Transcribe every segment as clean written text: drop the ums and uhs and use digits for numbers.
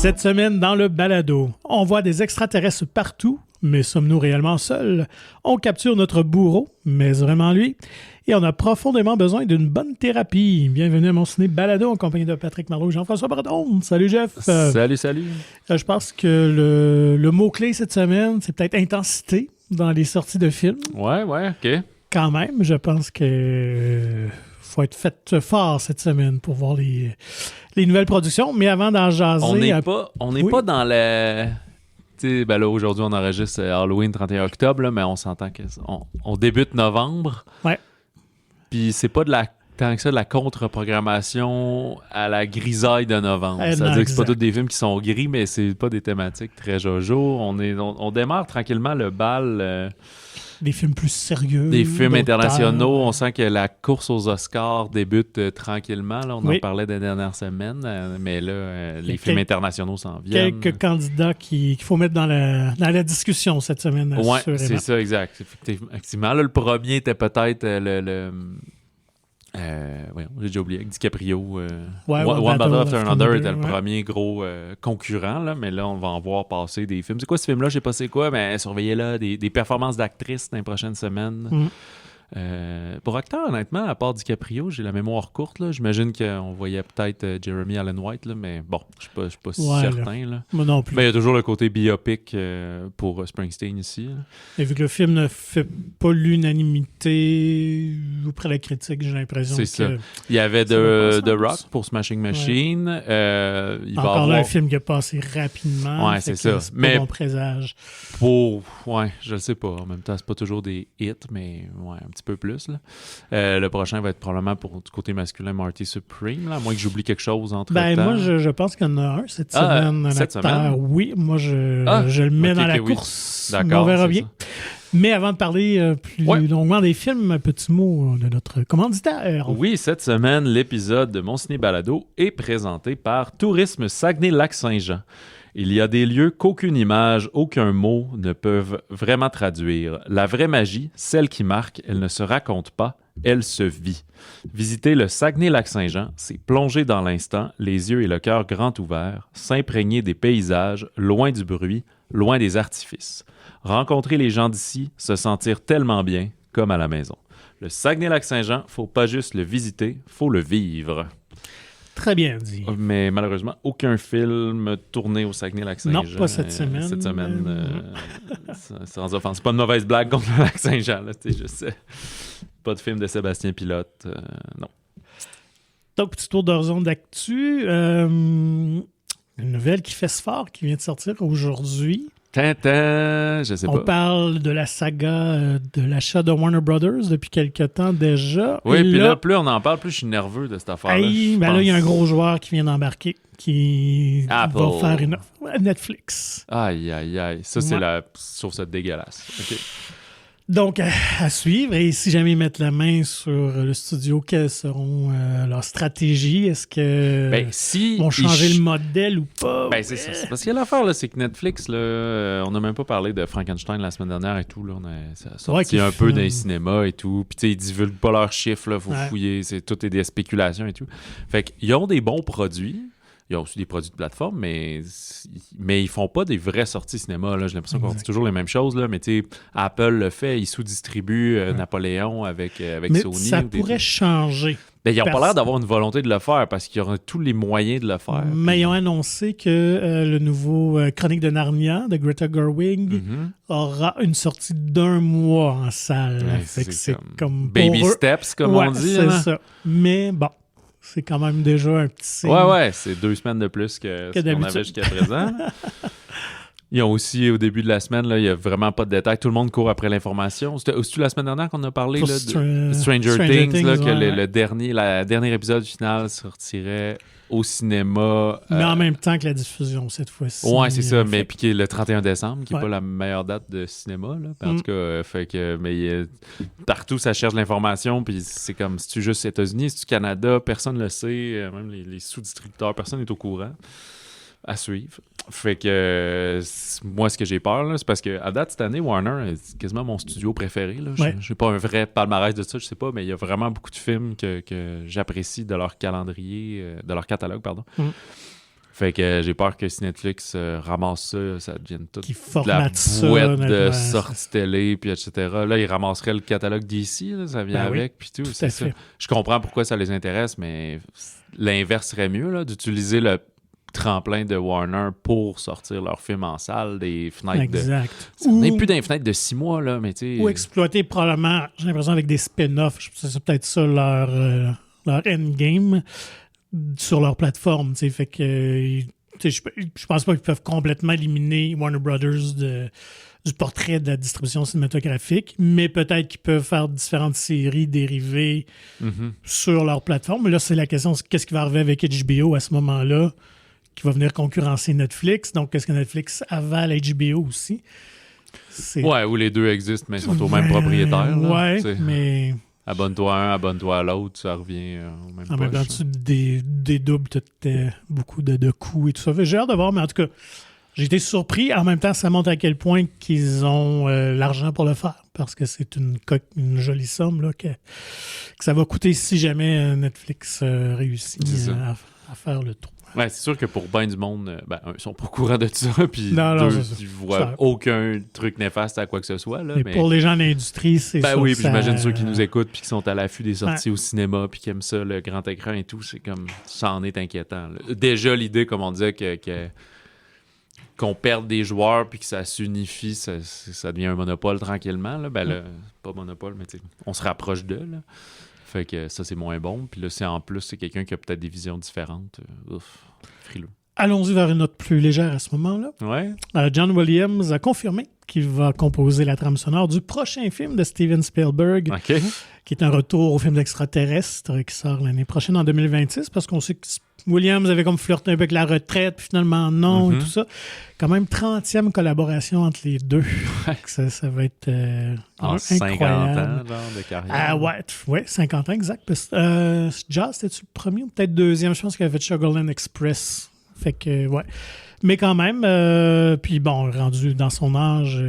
Cette semaine, dans le balado, on voit des extraterrestres partout, mais sommes-nous réellement seuls? On capture notre bourreau, mais vraiment lui? Et on a profondément besoin d'une bonne thérapie. Bienvenue à mon ciné balado en compagnie de Patrick Marleau et Jean-François Breton. Salut Jeff. Salut. Je pense que le mot-clé cette semaine, c'est peut-être intensité dans les sorties de films. Ouais, OK. Quand même, je pense que faut être fait fort cette semaine pour voir les nouvelles productions. Mais avant d'en jaser... On n'est pas dans le... Ben là, aujourd'hui, on enregistre Halloween 31 octobre, là, mais on s'entend qu'on débute novembre. Ouais. Puis c'est pas tant que ça de la contre-programmation à la grisaille de novembre. C'est-à-dire que c'est pas tous des films qui sont gris, mais c'est pas des thématiques très jojo. On démarre tranquillement le bal... des films plus sérieux. Des films internationaux. On sent que la course aux Oscars débute tranquillement. Là. On en parlait des dernières semaines. Mais là, les films internationaux s'en viennent. Quelques candidats qu'il faut mettre dans la discussion cette semaine. Oui, c'est ça, exact. Effectivement, là, le premier était peut-être j'ai déjà oublié, DiCaprio. One Battle After Another était le premier gros concurrent, là, mais là, on va en voir passer des films. C'est quoi ce film-là? Je sais pas c'est quoi, mais surveillez-là, des performances d'actrices dans les prochaines semaines. Pour acteur, honnêtement, à part DiCaprio, j'ai la mémoire courte. Là. J'imagine qu'on voyait peut-être Jeremy Allen White, là, mais bon, je suis pas si certain. Là. Moi non plus. Mais il y a toujours le côté biopic pour Springsteen ici. Là. Et vu que le film ne fait pas l'unanimité auprès de la critique, j'ai l'impression que... C'est ça. Il y avait The Rock pour Smashing Machine. Il va avoir un film qui a passé rapidement. Ouais, c'est ça. C'est pas bon présage. Je le sais pas. En même temps, c'est pas toujours des hits, mais un petit peu plus. Là. Le prochain va être probablement pour du côté masculin Marty Supreme, là, à moins que j'oublie quelque chose entre temps. Moi, je pense qu'il y en a un cette semaine. Cette semaine? Oui, moi, je le mets dans la course. D'accord, on verra bien. Ça. Mais avant de parler plus longuement des films, un petit mot de notre commanditaire. Oui, cette semaine, l'épisode de Mon Ciné Balado est présenté par Tourisme Saguenay-Lac-Saint-Jean. Il y a des lieux qu'aucune image, aucun mot ne peuvent vraiment traduire. La vraie magie, celle qui marque, elle ne se raconte pas, elle se vit. Visiter le Saguenay-Lac-Saint-Jean, c'est plonger dans l'instant, les yeux et le cœur grands ouverts, s'imprégner des paysages, loin du bruit, loin des artifices. Rencontrer les gens d'ici, se sentir tellement bien, comme à la maison. Le Saguenay-Lac-Saint-Jean, faut pas juste le visiter, faut le vivre. Très bien dit. Mais malheureusement, aucun film tourné au Saguenay-Lac-Saint-Jean. Non, pas cette semaine. Cette semaine, sans offense. C'est pas une mauvaise blague contre le Lac-Saint-Jean, là, je sais. Pas de film de Sébastien Pilote, non. Donc, petit tour d'horizon d'actu. Une nouvelle qui fait ce fort, qui vient de sortir aujourd'hui. Tintin, je sais pas. On parle de la saga de l'achat de Warner Brothers depuis quelque temps déjà. Oui, puis là, plus on en parle, plus je suis nerveux de cette affaire-là. Là, il y a un gros joueur qui vient d'embarquer, qui va faire une offre. Netflix. Aïe. Ça, c'est je trouve ça dégueulasse. OK. Donc, à suivre. Et si jamais ils mettent la main sur le studio, quelles seront leurs stratégies? Est-ce que vont changer le modèle ou pas? C'est ça. C'est parce que l'affaire, là, c'est que Netflix, là, on n'a même pas parlé de Frankenstein la semaine dernière et tout. Là, ça a sorti un peu dans les cinémas et tout. Puis, tu sais, ils divulguent pas leurs chiffres. Il faut fouiller. Tout est des spéculations et tout. Fait qu'ils ont des bons produits. Il y a aussi des produits de plateforme, mais ils font pas des vraies sorties cinéma. Là. J'ai l'impression qu'on dit toujours les mêmes choses. Là, mais Apple le fait, ils sous-distribuent Napoléon avec Sony. Ça pourrait changer. Ils n'ont pas l'air d'avoir une volonté de le faire parce qu'ils auront tous les moyens de le faire. Mais ils ont annoncé que le nouveau Chronique de Narnia de Greta Gerwig aura une sortie d'1 mois en salle. C'est comme baby steps, comme on dit. C'est ça. Mais bon. C'est quand même déjà un petit signe. C'est 2 semaines de plus que ce qu'on avait jusqu'à présent. Ils ont aussi, au début de la semaine, là, il n'y a vraiment pas de détails. Tout le monde court après l'information. C'était la semaine dernière qu'on a parlé là, de Stranger Things, là, que la dernier épisode final sortirait au cinéma. Mais en même temps que la diffusion, cette fois-ci. Oui, c'est ça. Mais puis qui est le 31 décembre, qui n'est pas la meilleure date de cinéma. Là. En tout cas, fait que partout, ça cherche l'information. Puis c'est comme, si tu juste États-Unis, si tu Canada, personne ne le sait. Même les sous-distributeurs, personne n'est au courant. À suivre. Fait que moi, ce que j'ai peur, là, c'est parce qu'à date, cette année, Warner, c'est quasiment mon studio préféré. Là. J'ai pas un vrai palmarès de ça, je sais pas, mais il y a vraiment beaucoup de films que j'apprécie de leur calendrier, de leur catalogue, pardon. Fait que j'ai peur que si Netflix ramasse ça, ça devienne toute Qui de la formate ça. boîte de honnêtement, sorties télé, puis etc. Là, ils ramasseraient le catalogue d'ici, là, ça vient Ben oui, avec, puis tout. tout C'est à ça. fait. Je comprends pourquoi ça les intéresse, mais l'inverse serait mieux, là, d'utiliser le tremplin de Warner pour sortir leurs films en salle, des fenêtres Exact. On n'est plus dans les fenêtres de 6 mois, là, mais tu sais... Ou exploiter probablement, j'ai l'impression, avec des spin-offs. C'est peut-être ça leur endgame sur leur plateforme. T'sais. Fait que je pense pas qu'ils peuvent complètement éliminer Warner Brothers du portrait de la distribution cinématographique, mais peut-être qu'ils peuvent faire différentes séries dérivées sur leur plateforme. Mais là, c'est la question, c'est qu'est-ce qui va arriver avec HBO à ce moment-là, qui va venir concurrencer Netflix. Donc, est-ce que Netflix avale HBO aussi? Ouais, où les deux existent, mais ils sont au même propriétaire. Là, ouais, mais... Abonne-toi à un, abonne-toi à l'autre, ça revient au même En même temps, poche. tu dédoubles beaucoup de coûts et tout ça. J'ai hâte de voir, mais en tout cas, j'ai été surpris. En même temps, ça montre à quel point qu'ils ont l'argent pour le faire, parce que c'est une jolie somme là, que ça va coûter si jamais Netflix réussit à faire le trou. Ouais, c'est sûr que pour bien du monde, ils sont pas au courant de ça, puis Non, deux, c'est ça. ils voient aucun truc néfaste à quoi que ce soit. Là, mais pour les gens de l'industrie, c'est ben sûr oui, que puis ça... j'imagine ceux qui nous écoutent puis qui sont à l'affût des sorties au cinéma puis qui aiment ça, le grand écran et tout, c'est comme, ça en est inquiétant. Là. Déjà, l'idée, comme on disait, qu'on perde des joueurs puis que ça s'unifie, ça devient un monopole tranquillement. Là. Pas monopole, mais on se rapproche d'eux. Là. Fait que ça, c'est moins bon. Puis là, c'est quelqu'un qui a peut-être des visions différentes. Frileux. Allons-y vers une note plus légère à ce moment-là. Ouais. John Williams a confirmé qu'il va composer la trame sonore du prochain film de Steven Spielberg, OK. qui est un retour au film d'extraterrestre qui sort l'année prochaine en 2026, parce qu'on sait que Williams avait comme flirté un peu avec la retraite, puis finalement non, et tout ça. Quand même 30e collaboration entre les deux. ça va être en 50 ans genre, de carrière. Ah ouais, 50 ans, exact. Jazz, c'était-tu le premier ou peut-être deuxième? Je pense qu'il avait fait Sugarland Express. Fait que, ouais. Mais quand même, puis bon, rendu dans son âge,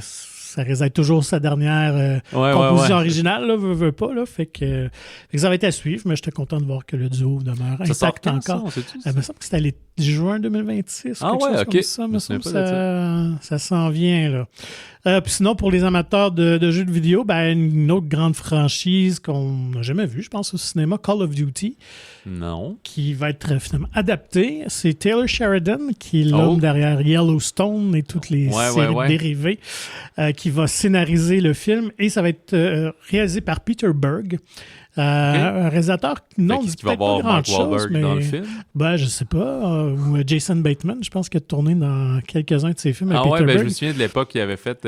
ça réside toujours sa dernière composition originale, là, veut pas, là. Fait que ça va être à suivre, mais j'étais content de voir que le duo demeure intact encore. Il me semble que c'était juin 2026. Ah ouais, OK. Ça me semble que ça s'en vient, là. Puis sinon, pour les amateurs de jeux de vidéo, une autre grande franchise qu'on n'a jamais vue, je pense, au cinéma, Call of Duty. Non. Qui va être finalement adapté. C'est Taylor Sheridan, qui est l'homme derrière Yellowstone et toutes les séries dérivées, qui va scénariser le film. Et ça va être réalisé par Peter Berg. Un réalisateur non dit peut-être pas grand-chose, mais dans le film? Je sais pas. Ou Jason Bateman, je pense qu'il a tourné dans quelques-uns de ses films avec Peter Berg. Je me souviens de l'époque qu'il avait fait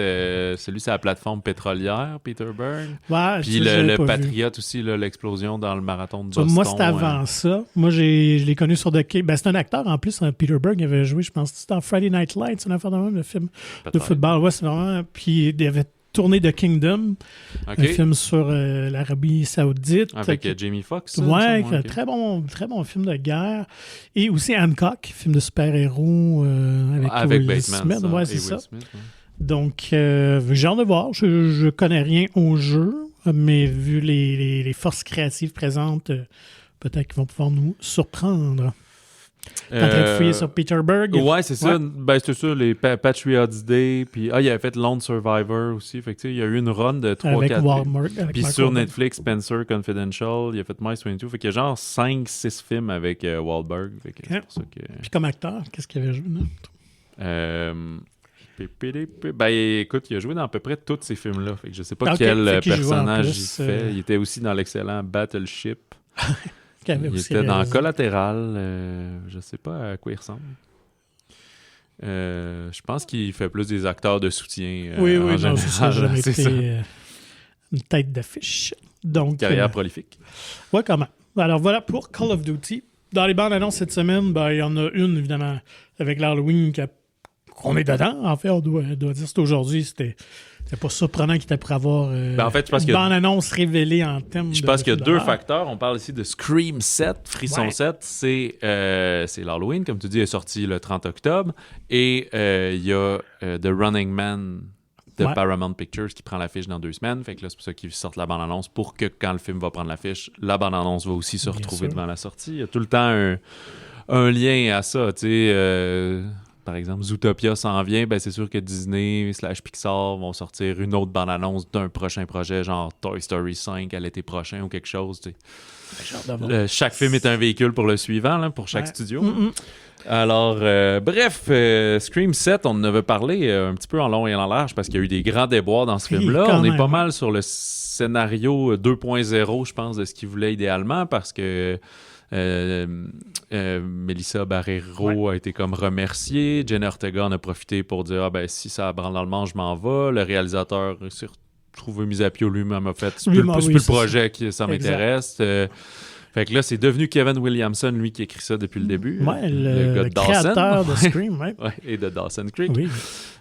celui sur la plateforme pétrolière, Peter Berg. Ouais, puis le Patriote aussi, là, l'explosion dans le marathon de Boston. Moi, c'était avant ça. Moi, je l'ai connu sur The Cape. C'est un acteur en plus. Peter Berg il avait joué, je pense, c'était dans Friday Night Lights, un affaire de même, le film de football. Ouais, c'est vraiment. Puis il avait tourné The Kingdom, un film sur l'Arabie Saoudite. Avec Jamie Foxx. Ouais, très bon film de guerre. Et aussi Hancock, film de super-héros avec Will Bateman. Smith. Ouais, c'est ça. Donc, j'ai hâte de voir. Je connais rien au jeu, mais vu les forces créatives présentes, peut-être qu'ils vont pouvoir nous surprendre. T'es en train de fouiller sur Peter Berg. Ouais, c'est ça. C'était ça, les Patriots Day. Puis, il avait fait Lone Survivor aussi. Fait que, il y a eu une run de 3-4 Puis sur Netflix, Spencer Confidential, il a fait Mice 22. Fait qu'il y a genre 5-6 films avec Wahlberg. Fait que c'est pour ça que... Puis comme acteur, qu'est-ce qu'il avait joué, là? Écoute, il a joué dans à peu près tous ces films-là. Fait que je sais pas quel personnage il fait. Il était aussi dans l'excellent Battleship. Il était dans Collatéral. Je sais pas à quoi il ressemble. Je pense qu'il fait plus des acteurs de soutien. Oui, en général, ça n'a jamais été ça. Une tête d'affiche. Donc, carrière prolifique. Ouais, quand même. Alors voilà pour Call of Duty. Dans les bandes annonces cette semaine, il y en a une, évidemment, avec l'Halloween qu'on est dedans. En fait, on doit dire que c'est aujourd'hui. C'était pas surprenant qu'il était pour avoir en fait, une bande-annonce révélée en thème. Je pense qu'il y a deux facteurs. On parle ici de Scream 7, Frisson 7. C'est l'Halloween, comme tu dis, est sorti le 30 octobre. Et il y a The Running Man de Paramount Pictures qui prend l'affiche dans 2 semaines. Fait que là, c'est pour ça qu'ils sortent la bande-annonce pour que quand le film va prendre l'affiche, la bande-annonce va aussi se retrouver devant la sortie. Il y a tout le temps un lien à ça, tu sais. Par exemple, Zootopia s'en vient, ben c'est sûr que Disney / Pixar vont sortir une autre bande-annonce d'un prochain projet, genre Toy Story 5 à l'été prochain ou quelque chose. Tu sais. Chaque film est un véhicule pour le suivant, là, pour chaque studio. Alors, bref, Scream 7, on en avait parlé un petit peu en long et en large parce qu'il y a eu des grands déboires dans ce film-là. On est pas mal sur le scénario 2.0, je pense, de ce qu'il voulait idéalement parce que Melissa Barrero a été comme remerciée. Jenna Ortega en a profité pour dire si ça branle dans le manche, je m'en vais. Le réalisateur s'est retrouvé mis à pied lui-même, a fait c'est plus le projet qui ça m'intéresse. Fait que là, c'est devenu Kevin Williamson, lui, qui écrit ça depuis le début. Ouais, le gars de créateur de Scream. Ouais, et de Dawson's Creek. Oui.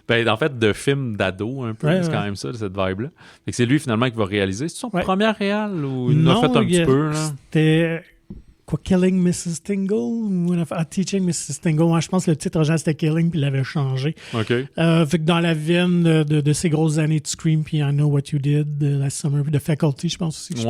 Ben, en fait, de films d'ado, un peu. C'est quand même ça, cette vibe-là. Fait que c'est lui, finalement, qui va réaliser. C'est son premier réal ou il l'a fait un petit peu? Là? C'était... Quoi, Killing Mrs. Tingle ou Teaching Mrs. Tingle. Moi, je pense que le titre original c'était Killing, puis il l'avait changé. OK. Fait que dans la veine de ces grosses années de Scream, puis I Know What You Did, Last Summer, puis The Faculty, je pense aussi.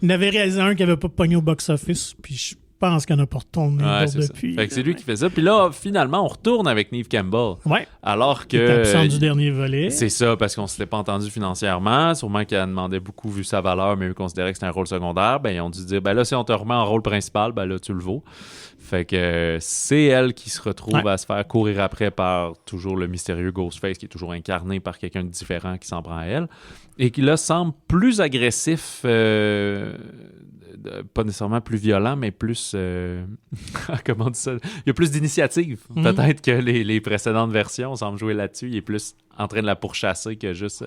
Il avait réalisé un qui n'avait pas pogné au box-office, puis je pense qu'il n'y en a pas retourné depuis. Fait que c'est lui qui fait ça. Puis là, finalement, on retourne avec Neve Campbell. Ouais. Alors que... Il était absent du dernier volet. C'est ça, parce qu'on ne s'était pas entendu financièrement. Sûrement qu'elle demandait beaucoup vu sa valeur, mais eux considéraient que c'était un rôle secondaire. Ben, ils ont dû dire, ben là, si on te remet en rôle principal, ben là, tu le vaux. Fait que c'est elle qui se retrouve à se faire courir après par toujours le mystérieux Ghostface, qui est toujours incarné par quelqu'un de différent qui s'en prend à elle. Et qui, là, semble plus agressif... pas nécessairement plus violent, mais plus... comment on dit ça? Il y a plus d'initiative, peut-être, que les précédentes versions. On semble jouer là-dessus. Il est plus en train de la pourchasser que juste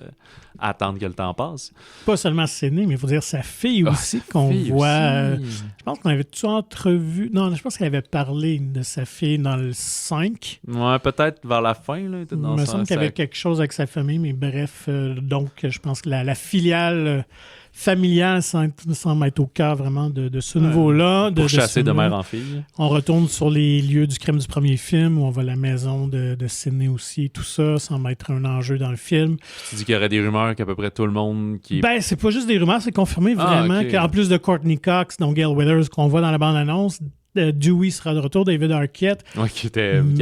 attendre que le temps passe. Pas seulement Sidney, mais il faut dire sa fille aussi, qu'on voit... je pense qu'on avait tout entrevu... Non, je pense qu'elle avait parlé de sa fille dans le 5. Ouais, peut-être vers la fin. Là, il me semble qu'il y avait quelque chose avec sa famille, mais bref, donc je pense que la filiale... familiale semble être au cœur vraiment de ce niveau-là. Pour chasser de mère en fille. On retourne sur les lieux du crime du premier film, où on voit la maison de Sidney aussi. Tout ça semble être un enjeu dans le film. Tu dis qu'il y aurait des rumeurs qu'à peu près tout le monde qui... Ben, c'est pas juste des rumeurs, c'est confirmé vraiment qu'en plus de Courtney Cox, donc Gail Weathers, qu'on voit dans la bande-annonce, Dewey sera de retour, David Arquette. Oui, qui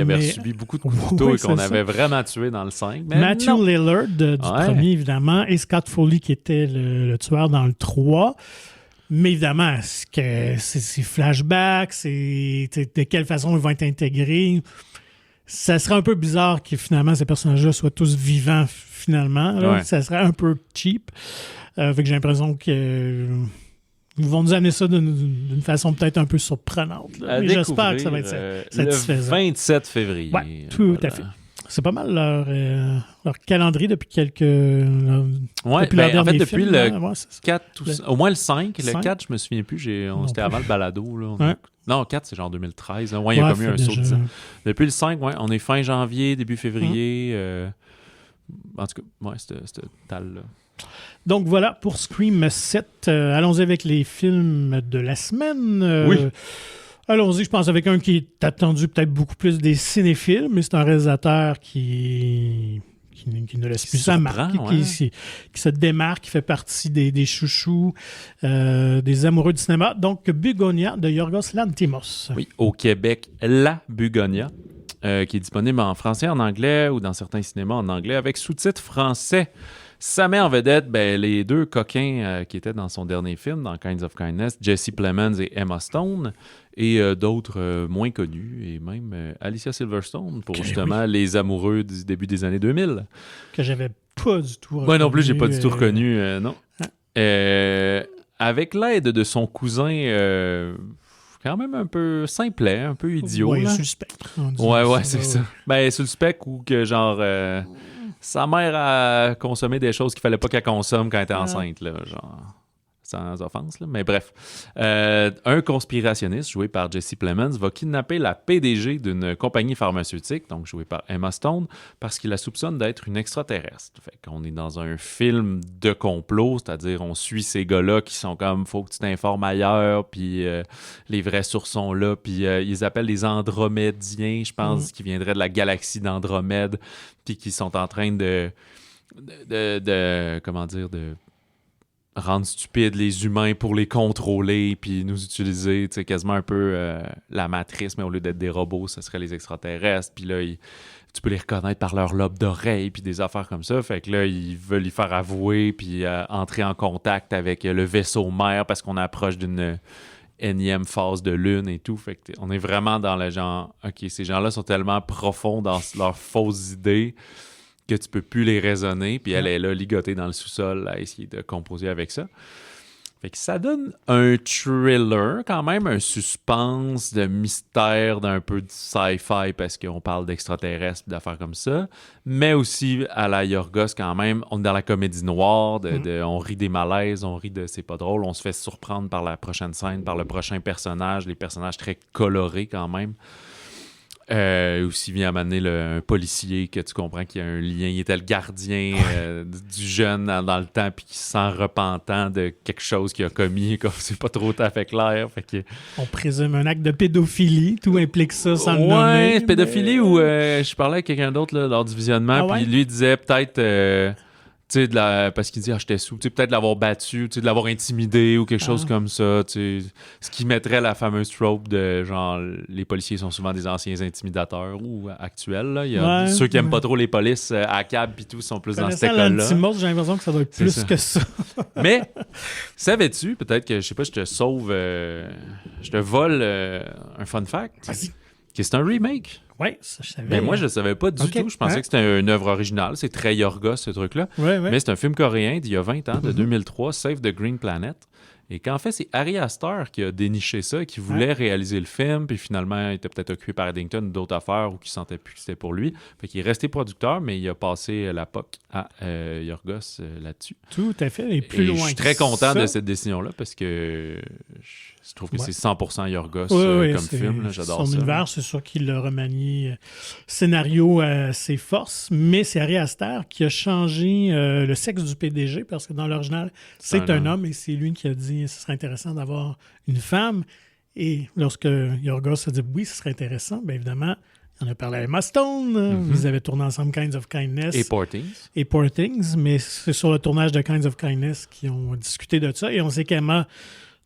avait subi beaucoup de couteaux et qu'on avait vraiment tué dans le 5. Mais Matthew Lillard du premier, évidemment, et Scott Foley qui était le tueur dans le 3. Mais évidemment, c'est flashbacks, c'est de quelle façon ils vont être intégrés. Ça serait un peu bizarre que finalement ces personnages-là soient tous vivants finalement. Ça serait un peu cheap. Fait que j'ai l'impression que... Ils vont nous amener ça d'une façon peut-être un peu surprenante. Mais j'espère que ça va être satisfaisant. Le 27 février. Oui, tout à fait. C'est pas mal leur calendrier depuis quelques... depuis en fait, depuis film, le 4, au moins le 5. Le 4, je me souviens plus. C'était avant le balado. Là, non, 4, c'est genre 2013. Il y a comme eu un saut de 10 ans. Depuis le 5, on est fin janvier, début février. En tout cas, c'était tal-là. Donc voilà pour Scream 7. Allons-y avec les films de la semaine. Oui. Allons-y, je pense, avec un qui est attendu peut-être beaucoup plus des cinéphiles, mais c'est un réalisateur qui ne laisse plus sa marque, qui se démarque, qui fait partie des chouchous, des amoureux du cinéma. Donc, Bugonia de Yorgos Lanthimos. Oui, au Québec, La Bugonia, qui est disponible en français, en anglais ou dans certains cinémas en anglais avec sous-titres français. Ça met en vedette les deux coquins qui étaient dans son dernier film, dans Kinds of Kindness, Jesse Plemons et Emma Stone, et d'autres moins connus, et même Alicia Silverstone, pour justement les amoureux du début des années 2000. Que j'avais pas du tout reconnu. Moi non plus, j'ai pas du tout reconnu, non. Avec l'aide de son cousin... quand même un peu simplet, un peu idiot. Ouais, sur le spectre. Ouais, c'est ça. Ben, sur le spectre ou que genre... sa mère a consommé des choses qu'il fallait pas qu'elle consomme quand elle était enceinte, là, genre, sans offense, là. Mais bref. Un conspirationniste, joué par Jesse Plemons, va kidnapper la PDG d'une compagnie pharmaceutique, donc joué par Emma Stone, parce qu'il la soupçonne d'être une extraterrestre. Fait qu'on est dans un film de complot, c'est-à-dire on suit ces gars-là qui sont comme « faut que tu t'informes ailleurs », puis les vraies sources sont là, puis ils appellent les Andromédiens, je pense, qui viendraient de la galaxie d'Andromède, puis qui sont en train de comment dire, de rendre stupides les humains pour les contrôler, puis nous utiliser, tu sais, quasiment un peu la matrice, mais au lieu d'être des robots, ce serait les extraterrestres. Puis là, tu peux les reconnaître par leur lobe d'oreille, puis des affaires comme ça. Fait que là, ils veulent y faire avouer, puis entrer en contact avec le vaisseau mère parce qu'on approche d'une énième phase de lune et tout. Fait que on est vraiment dans le genre, OK, ces gens-là sont tellement profonds dans leurs fausses idées que tu peux plus les raisonner, puis elle est là, ligotée dans le sous-sol, à essayer de composer avec ça. Fait que ça donne un thriller, quand même, un suspense de mystère, d'un peu de sci-fi, parce qu'on parle d'extraterrestres, d'affaires comme ça, mais aussi à la Yorgos, quand même, on est dans la comédie noire, on rit des malaises, on rit de c'est pas drôle, on se fait surprendre par la prochaine scène, par le prochain personnage, les personnages très colorés, quand même. Aussi vient à m'amener un policier que tu comprends qu'il y a un lien. Il était le gardien du jeune dans le temps puis qui se sent repentant de quelque chose qu'il a commis, comme c'est pas trop à fait clair. Fait que... On présume un acte de pédophilie, tout implique ça sans le nommer. Ouais, pédophilie ou je parlais avec quelqu'un d'autre là, lors du visionnement, puis lui disait peut-être... tu sais, parce qu'il dit j'étais sous, tu sais, peut-être l'avoir battu, tu sais, de l'avoir intimidé ou quelque chose comme ça, tu sais, ce qui mettrait la fameuse trope de genre les policiers sont souvent des anciens intimidateurs ou actuels là. Il y a ceux qui aiment pas trop les polices à cab pis tout sont plus dans cette école-là. L'Antimos, j'ai l'impression que ça doit être plus que ça. Mais savais-tu, peut-être que je sais pas, je te sauve, je te vole un fun fact. Vas-y. Que c'est un remake. Oui, ça je savais. Mais moi, je ne savais pas du tout. Je pensais que c'était une œuvre originale. C'est très Yorgos, ce truc-là. Mais c'est un film coréen d'il y a 20 ans, de 2003, Save the Green Planet. Et qu'en fait, c'est Ari Aster qui a déniché ça, qui voulait réaliser le film, puis finalement, il était peut-être occupé par Eddington ou d'autres affaires, ou qu'il ne sentait plus que c'était pour lui. Fait qu'il est resté producteur, mais il a passé la POC à Yorgos là-dessus. Tout à fait, et plus loin. Je suis très content de cette décision-là, parce que je trouve que c'est 100% Yorgos comme film. Là, j'adore ça. Son univers, c'est sûr qu'il a remanié scénario à ses forces, mais c'est Ari Aster qui a changé le sexe du PDG, parce que dans l'original, c'est un homme, et c'est lui qui a dit ce serait intéressant d'avoir une femme. Et lorsque Yorgos a dit oui, ce serait intéressant, bien évidemment, on a parlé à Emma Stone. Ils avaient tourné ensemble Kinds of Kindness. Et Poor Things. Mais c'est sur le tournage de Kinds of Kindness qu'ils ont discuté de ça. Et on sait qu'Emma,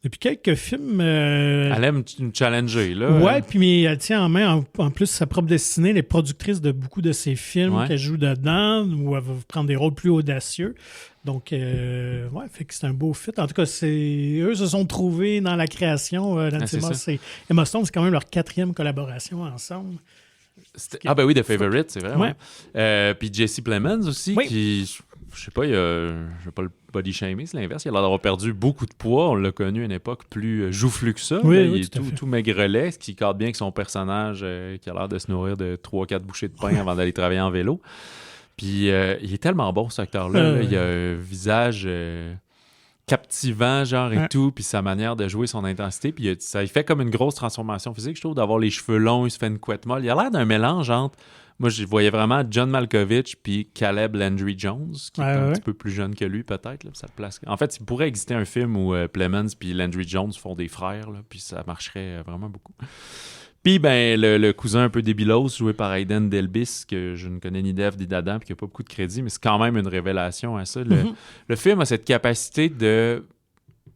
depuis quelques films... elle aime nous challenger, là. Ouais, puis elle tient en main, en plus, sa propre destinée, les productrices de beaucoup de ses films qu'elle joue dedans, où elle va prendre des rôles plus audacieux. Donc, fait que c'est un beau fit. En tout cas, eux se sont trouvés dans la création. L'Antimos et Emma Stone, c'est quand même leur 4e collaboration ensemble. Ah ben oui, The Favorite, c'est vrai. Ouais. Puis Jesse Plemons aussi, qui, je sais pas, je vais pas le body shamer, c'est l'inverse. Il a l'air d'avoir perdu beaucoup de poids. On l'a connu à une époque plus joufflu que ça. Il est tout maigrelet, ce qui cadre bien avec son personnage qui a l'air de se nourrir de 3-4 bouchées de pain avant d'aller travailler en vélo. Puis il est tellement bon, cet acteur-là. Il a un visage... captivant, genre, et tout, puis sa manière de jouer, son intensité, puis ça il fait comme une grosse transformation physique, je trouve, d'avoir les cheveux longs, il se fait une couette molle. Il a l'air d'un mélange entre, moi, je voyais vraiment John Malkovich puis Caleb Landry Jones, qui est un petit peu plus jeune que lui, peut-être, là, ça le place. En fait, il pourrait exister un film où Plemons puis Landry Jones font des frères, là, puis ça marcherait vraiment beaucoup. Puis, ben, le cousin un peu débilos, joué par Aiden Delbis, que je ne connais ni d'Ève ni d'Adam, puis qui n'a pas beaucoup de crédit, mais c'est quand même une révélation à ça. Le film a cette capacité de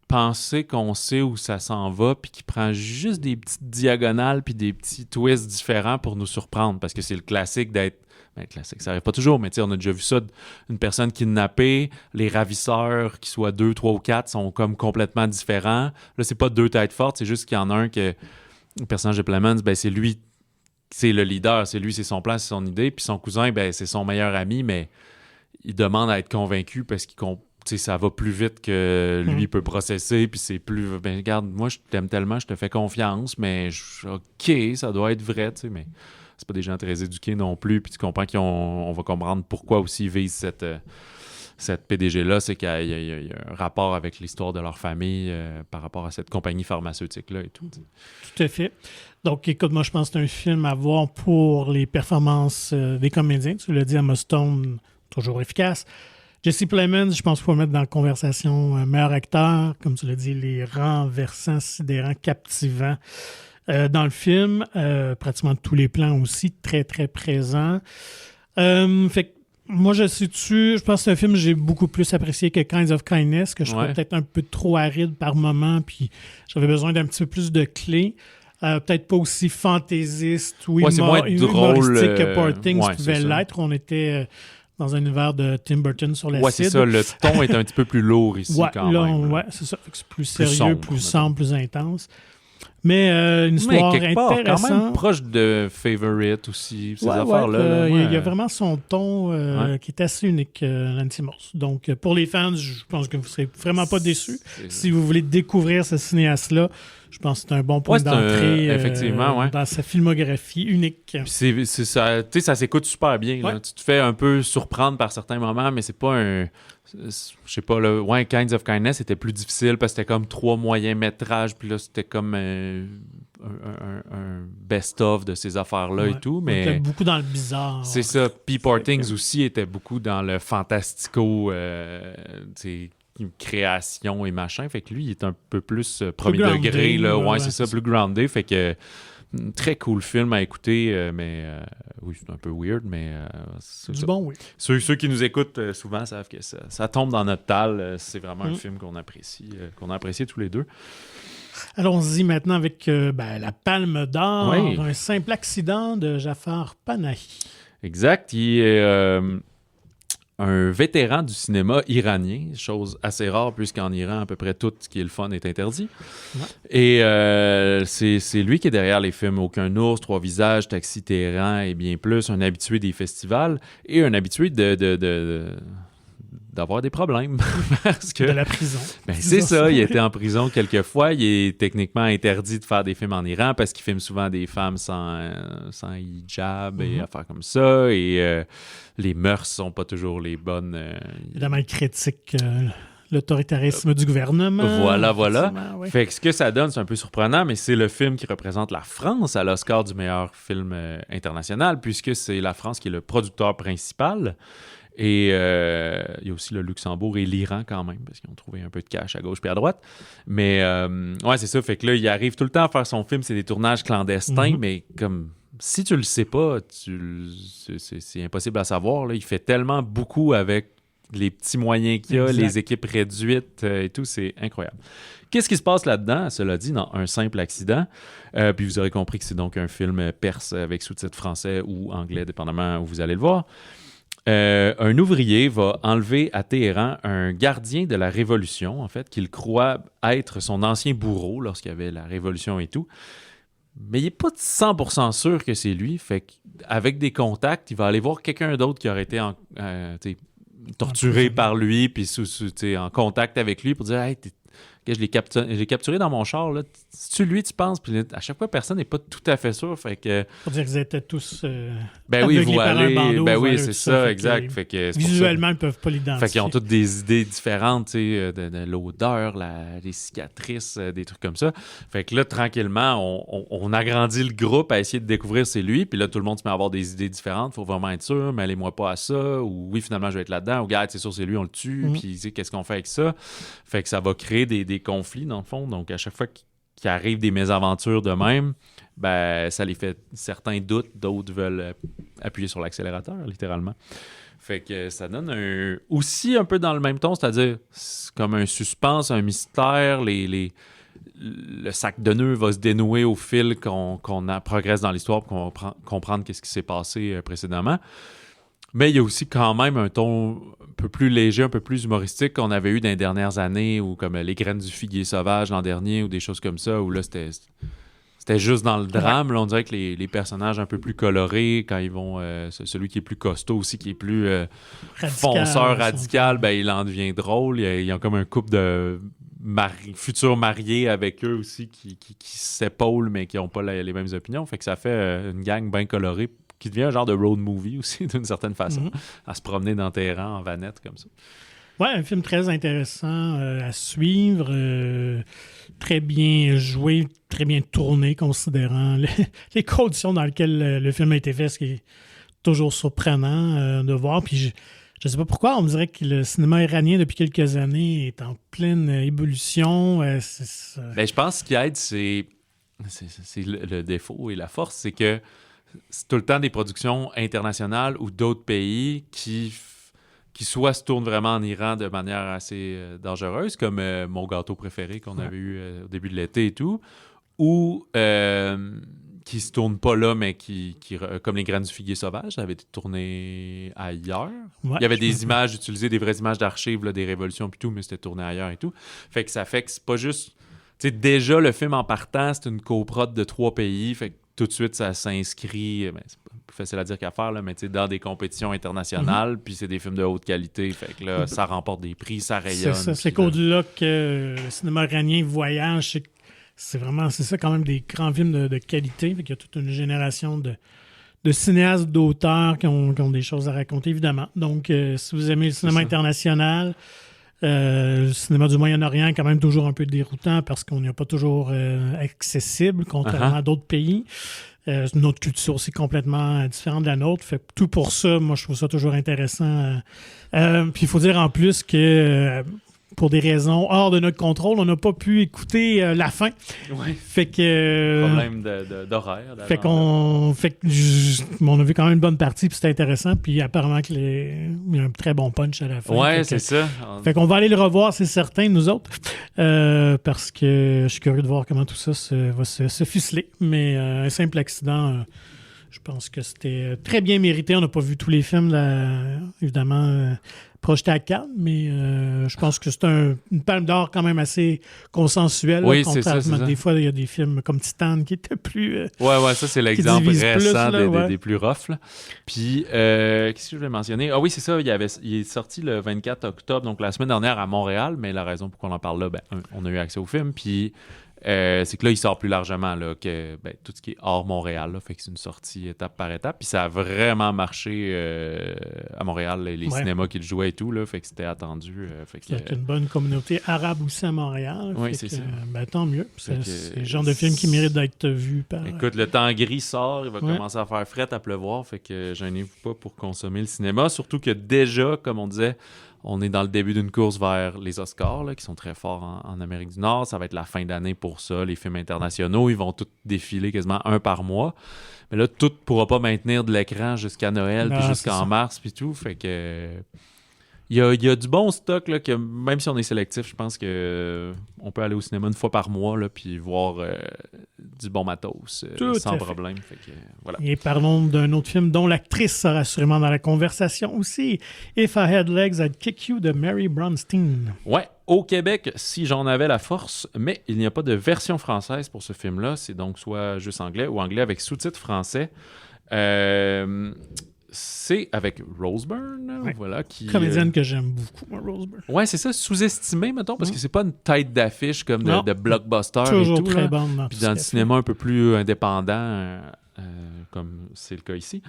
penser qu'on sait où ça s'en va, puis qui prend juste des petites diagonales, puis des petits twists différents pour nous surprendre, parce que c'est le classique d'être... Ben, classique, ça n'arrive pas toujours, mais on a déjà vu ça, une personne kidnappée, les ravisseurs, qu'ils soient 2, 3 ou 4, sont comme complètement différents. Là, c'est pas 2 têtes fortes, c'est juste qu'il y en a un que... Le personnage de Plemons, ben c'est lui, c'est le leader, c'est lui, c'est son plan, c'est son idée. Puis son cousin, ben c'est son meilleur ami, mais il demande à être convaincu parce que ça va plus vite que lui peut processer. Puis c'est plus, ben regarde, moi je t'aime tellement, je te fais confiance, mais OK, ça doit être vrai, tu sais, mais c'est pas des gens très éduqués non plus. Puis tu comprends on va comprendre pourquoi aussi ils visent cette PDG-là, c'est qu'il y a un rapport avec l'histoire de leur famille par rapport à cette compagnie pharmaceutique-là et tout. Tout à fait. Donc, écoute, moi, je pense que c'est un film à voir pour les performances des comédiens. Tu l'as dit, Emma Stone, toujours efficace. Jesse Plemons, je pense qu'il faut le mettre dans la conversation meilleur acteur. Comme tu l'as dit, les renversants, sidérants, captivants dans le film. Pratiquement tous les plans aussi, très, très présents. Fait que Moi, je pense que c'est un film que j'ai beaucoup plus apprécié que Kinds of Kindness, que je trouvais Ouais. peut-être un peu trop aride par moment, puis j'avais besoin d'un petit peu plus de clés. Peut-être pas aussi fantaisiste ou Ouais, c'est moins drôle, humoristique que Poor Things ouais, pouvait c'est ça. l'être. On était dans un univers de Tim Burton sur l'acide. Ouais, c'est ça. Le ton est un petit peu plus lourd ici Ouais, quand là, même. ouais, c'est ça. Fait que c'est plus sérieux, sombre, plus mettons. sombre, plus intense. Mais une Mais histoire quelque part, quand même intéressante. proche de Favorite aussi, ces Ouais, affaires-là. là, il y a ouais. vraiment son ton Ouais. qui est assez unique, Lanthimos. Donc, pour les fans, je pense que vous ne serez vraiment pas déçus. C'est- Si vous voulez découvrir ce cinéaste-là, je pense que c'est un bon point Ouais, c'est d'entrée effectivement, ouais. dans sa filmographie unique. Puis c'est ça, tu sais, ça s'écoute super bien. Là. Ouais. Tu te fais un peu surprendre par certains moments, mais c'est pas un. Je sais pas, là. Ouais, Kinds of Kindness c'était plus difficile parce que c'était comme 3 moyens métrages, puis là, c'était comme un best-of de ces affaires-là Ouais. et tout. On était Mais beaucoup dans le bizarre. c'est ça. Puis Poor Things aussi était beaucoup dans le fantastico, tu sais, création et machin. Fait que lui, il est un peu plus premier groundé, degré. Là. ouais, Ouais, c'est ça, plus groundé. Fait que très cool film à écouter, mais oui, c'est un peu weird, mais c'est Du ça. bon, oui. Ceux qui nous écoutent souvent savent que ça tombe dans notre talle. C'est vraiment un film qu'on a apprécié tous les deux. Allons-y maintenant avec la Palme d'Or, Oui. un simple accident de Jafar Panahi. Exact. Il est un vétéran du cinéma iranien, chose assez rare puisqu'en Iran, à peu près tout ce qui est le fun est interdit. Ouais. Et c'est lui qui est derrière les films Aucun ours, Trois visages, Taxi Téhéran et bien plus, un habitué des festivals et un habitué d'avoir des problèmes. Parce que De la prison. ben, c'est ça, il était en prison quelques fois. Il est techniquement interdit de faire des films en Iran parce qu'il filme souvent des femmes sans hijab et affaires comme ça. Et les mœurs sont pas toujours les bonnes. Évidemment, il critique l'autoritarisme du gouvernement. Voilà. Effectivement, oui. Fait que ce que ça donne, c'est un peu surprenant, mais c'est le film qui représente la France à l'Oscar du meilleur film international, puisque c'est la France qui est le producteur principal. Et il y a aussi le Luxembourg et l'Iran quand même, parce qu'ils ont trouvé un peu de cash à gauche puis à droite. Mais ouais, c'est ça. Fait que là, il arrive tout le temps à faire son film. C'est des tournages clandestins, mais comme si tu le sais pas, c'est impossible à savoir. Là. Il fait tellement beaucoup avec les petits moyens qu'il y a, Exact. les équipes réduites et tout. C'est incroyable. Qu'est-ce qui se passe là-dedans, cela dit, dans un simple accident? Puis vous aurez compris que c'est donc un film perse avec sous-titres français ou anglais, dépendamment où vous allez le voir. Un ouvrier va enlever à Téhéran un gardien de la Révolution, en fait, qu'il croit être son ancien bourreau lorsqu'il y avait la Révolution et tout. Mais il n'est pas 100% sûr que c'est lui. Fait qu'avec des contacts, il va aller voir quelqu'un d'autre qui aurait été torturé par lui, puis en contact avec lui pour dire « Hey, je l'ai capturé dans mon char, là. C'est-tu lui, tu penses? » Puis là, à chaque fois, personne n'est pas tout à fait sûr. Fait que... Pour dire qu'ils étaient tous Ben oui, aveuglés par un bandeau, ben oui, voilà, c'est tout ça, Fait exact. que, Fait que c'est pour ça. visuellement, ils ne peuvent pas Fait l'identifier. qu'ils ont toutes des idées différentes, tu sais, de l'odeur, les cicatrices, des trucs comme ça. Fait que là, tranquillement, on agrandit le groupe à essayer de découvrir c'est lui. Puis là, tout le monde se met à avoir des idées différentes. Faut vraiment être sûr, mais allez-moi pas à ça. Ou oui, finalement, je vais être là-dedans. Ou regarde, c'est sûr, c'est lui, on le tue. Puis tu sais, qu'est-ce qu'on fait avec ça? Fait que ça va créer des conflits, dans le fond. Donc, à chaque fois qu'il arrive des mésaventures de même, ben, ça les fait certains doutes. D'autres veulent appuyer sur l'accélérateur, littéralement. Fait que ça donne aussi un peu dans le même ton, c'est-à-dire c'est comme un suspense, un mystère. Le sac de nœuds va se dénouer au fil qu'on progresse dans l'histoire pour qu'on comprendre qu'est-ce qui s'est passé précédemment. Mais il y a aussi quand même un ton un peu plus léger, un peu plus humoristique qu'on avait eu dans les dernières années, ou comme Les graines du figuier sauvage l'an dernier, ou des choses comme ça, où là, c'était juste dans le drame. Là, on dirait que les personnages un peu plus colorés, quand ils vont... celui qui est plus costaud aussi, qui est plus fonceur, radical, ben, il en devient drôle. Il y a comme un couple de futurs mariés avec eux aussi qui s'épaulent, mais qui n'ont pas les mêmes opinions. Fait que ça fait une gang bien colorée qui devient un genre de road movie aussi, d'une certaine façon, à se promener dans Téhéran en vanette comme ça. Ouais, un film très intéressant à suivre, très bien joué, très bien tourné, considérant les conditions dans lesquelles le film a été fait, ce qui est toujours surprenant de voir. Puis je ne sais pas pourquoi, on me dirait que le cinéma iranien, depuis quelques années, est en pleine ébullition. Ben, je pense ce qui aide, c'est le défaut et la force, c'est que c'est tout le temps des productions internationales ou d'autres pays qui soit se tournent vraiment en Iran de manière assez dangereuse, comme Mon gâteau préféré qu'on avait eu au début de l'été et tout, ou qui se tournent pas là, mais comme Les graines du figuier sauvage, ça avait été tourné ailleurs. Ouais, Il y avait des images utilisées, des vraies images d'archives, là, des révolutions et tout, mais c'était tourné ailleurs et tout. Fait que c'est pas juste... Tu sais, déjà, le film en partant, c'est une coprode de 3 pays, fait que tout de suite, ça s'inscrit... c'est plus facile à dire qu'à faire, là, mais dans des compétitions internationales, puis c'est des films de haute qualité, fait que là, ça remporte des prix, ça rayonne. C'est ça, c'est qu'au-delà que le cinéma iranien voyage, c'est ça quand même des grands films de qualité. Fait qu'il y a toute une génération de cinéastes, d'auteurs qui ont des choses à raconter, évidemment. Donc, si vous aimez le cinéma international, le cinéma du Moyen-Orient est quand même toujours un peu déroutant parce qu'on n'est pas toujours accessible, contrairement à d'autres pays. Notre culture aussi complètement différente de la nôtre. Fait que tout pour ça, moi, je trouve ça toujours intéressant. Puis il faut dire en plus que... pour des raisons hors de notre contrôle, on n'a pas pu écouter la fin. Ouais. Fait que... Problème d'horaire. Fait qu'on on a vu quand même une bonne partie, puis c'était intéressant. Puis apparemment qu'il y a un très bon punch à la fin. Ouais, c'est ça. Fait qu'on va aller le revoir, c'est certain, nous autres. Parce que je suis curieux de voir comment tout ça va se ficeler. Mais un simple accident... je pense que c'était très bien mérité. On n'a pas vu tous les films, là, évidemment, projetés à Cannes, mais je pense que c'est une palme d'or quand même assez consensuelle. Oui, là, c'est ça. Des fois, il y a des films comme Titan qui étaient plus... Ouais, ça, c'est l'exemple récent là, des plus roughs. Là. Puis, qu'est-ce que je voulais mentionner? Ah oui, c'est ça, il est sorti le 24 octobre, donc la semaine dernière à Montréal, mais la raison pour qu'on en parle là, on a eu accès au film, puis... c'est que là, il sort plus largement là, que tout ce qui est hors Montréal. Là, fait que c'est une sortie étape par étape. Puis ça a vraiment marché à Montréal, les cinémas qui le jouaient et tout. Là, fait que c'était attendu. Il y a une bonne communauté arabe aussi à Montréal. Oui, c'est ça. Tant mieux. C'est le genre de film qui mérite d'être vu par... Écoute, le temps gris sort, il va commencer à faire fret, à pleuvoir. Fait que gênez-vous pas pour consommer le cinéma. Surtout que déjà, comme on disait... On est dans le début d'une course vers les Oscars, là, qui sont très forts en Amérique du Nord. Ça va être la fin d'année pour ça. Les films internationaux, ils vont tous défiler quasiment un par mois. Mais là, tout ne pourra pas maintenir de l'écran jusqu'à Noël, puis jusqu'en mars, puis tout. Fait que... Il y a du bon stock, là, que même si on est sélectif, je pense que on peut aller au cinéma une fois par mois, là, puis voir du bon matos sans problème. Fait que, voilà. Et parlons d'un autre film dont l'actrice sera assurément dans la conversation aussi. If I Had Legs, I'd Kick You de Mary Bronstein. Ouais, au Québec, si j'en avais la force, mais il n'y a pas de version française pour ce film-là. C'est donc soit juste anglais ou anglais avec sous-titres français. C'est avec Rose Byrne, voilà, qui... Comédienne que j'aime beaucoup, moi, Rose Byrne. Ouais, c'est ça, sous-estimé, mettons, parce que c'est pas une tête d'affiche comme de blockbuster toujours et tout. Très bonne. Puis dans le cinéma un peu plus indépendant, comme c'est le cas ici.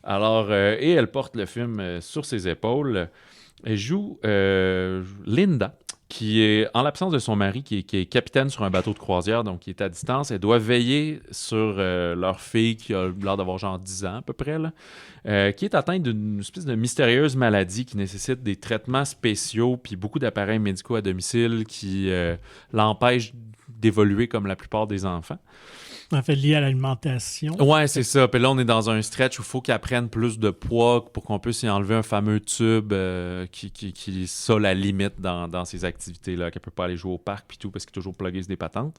Alors, et elle porte le film sur ses épaules. Elle joue Linda, qui est, en l'absence de son mari, qui est capitaine sur un bateau de croisière, donc qui est à distance. Elle doit veiller sur leur fille, qui a l'air d'avoir genre 10 ans à peu près, là, qui est atteinte d'une espèce de mystérieuse maladie qui nécessite des traitements spéciaux puis beaucoup d'appareils médicaux à domicile qui l'empêchent d'évoluer comme la plupart des enfants. En fait, lié à l'alimentation. Ouais, c'est ça. Puis là, on est dans un stretch où il faut qu'elle prenne plus de poids pour qu'on puisse y enlever un fameux tube qui ça la limite dans ces activités-là, qu'elle peut pas aller jouer au parc puis tout parce qu'il est toujours plugué sur des patentes.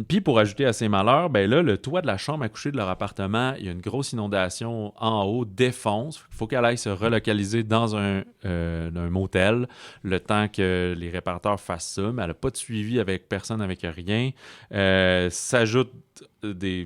Puis pour ajouter à ces malheurs, ben là, le toit de la chambre à coucher de leur appartement, il y a une grosse inondation en haut, défonce. Il faut qu'elle aille se relocaliser dans un motel le temps que les réparateurs fassent ça, mais elle n'a pas de suivi avec personne, avec rien. S'ajoute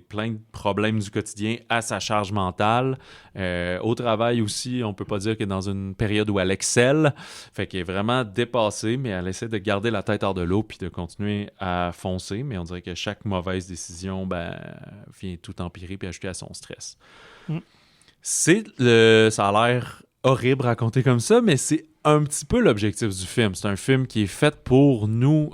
plein de problèmes du quotidien à sa charge mentale. Au travail aussi, on peut pas dire qu'elle est dans une période où elle excelle. Fait qu'elle est vraiment dépassée, mais elle essaie de garder la tête hors de l'eau puis de continuer à foncer. Mais on dirait que chaque mauvaise décision vient tout empirer puis ajouter à son stress. Ça a l'air horrible raconté comme ça, mais c'est un petit peu l'objectif du film. C'est un film qui est fait pour nous...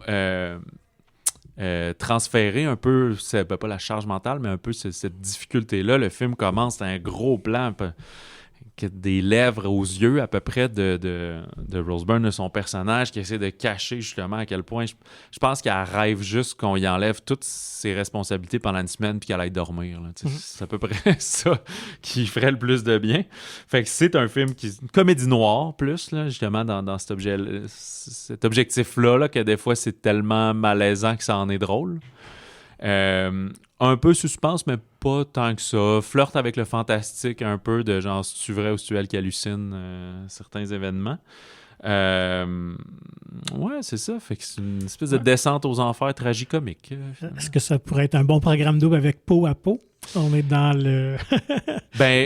transférer un peu, pas la charge mentale, mais un peu cette difficulté-là. Le film commence, c'est un gros plan des lèvres aux yeux à peu près de Rose Byrne, de son personnage, qui essaie de cacher justement à quel point je pense qu'elle rêve juste qu'on y enlève toutes ses responsabilités pendant une semaine puis qu'elle aille dormir. Là. C'est à peu près ça qui ferait le plus de bien. Fait que c'est un film une comédie noire plus, là, justement, dans cet objectif-là, là, que des fois c'est tellement malaisant que ça en est drôle. Un peu suspense, mais pas tant que ça. Flirte avec le fantastique un peu, de genre, si tu vrai ou si tu elle qui hallucine certains événements. Ouais, c'est ça. Fait que c'est une espèce de descente aux enfers tragicomique. Est-ce que ça pourrait être un bon programme double avec Peau à Peau? On est dans le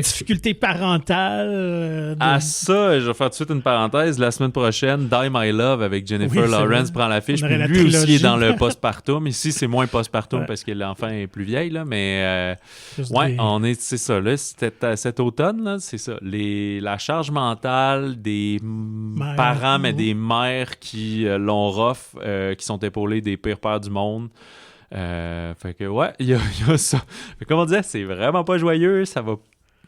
difficulté parentale. Ça, je vais faire tout de suite une parenthèse. La semaine prochaine, Die My Love avec Jennifer Lawrence prend l'affiche. Puis lui aussi est dans le postpartum. Ici, c'est moins postpartum parce que l'enfant est plus vieille. Là, mais c'est ça. Là, cet automne, là, c'est ça. La charge mentale des parents, mais des mères qui l'ont rough, qui sont épaulées des pires pères du monde. Fait que il y a ça. Fait que, comme on disait, c'est vraiment pas joyeux,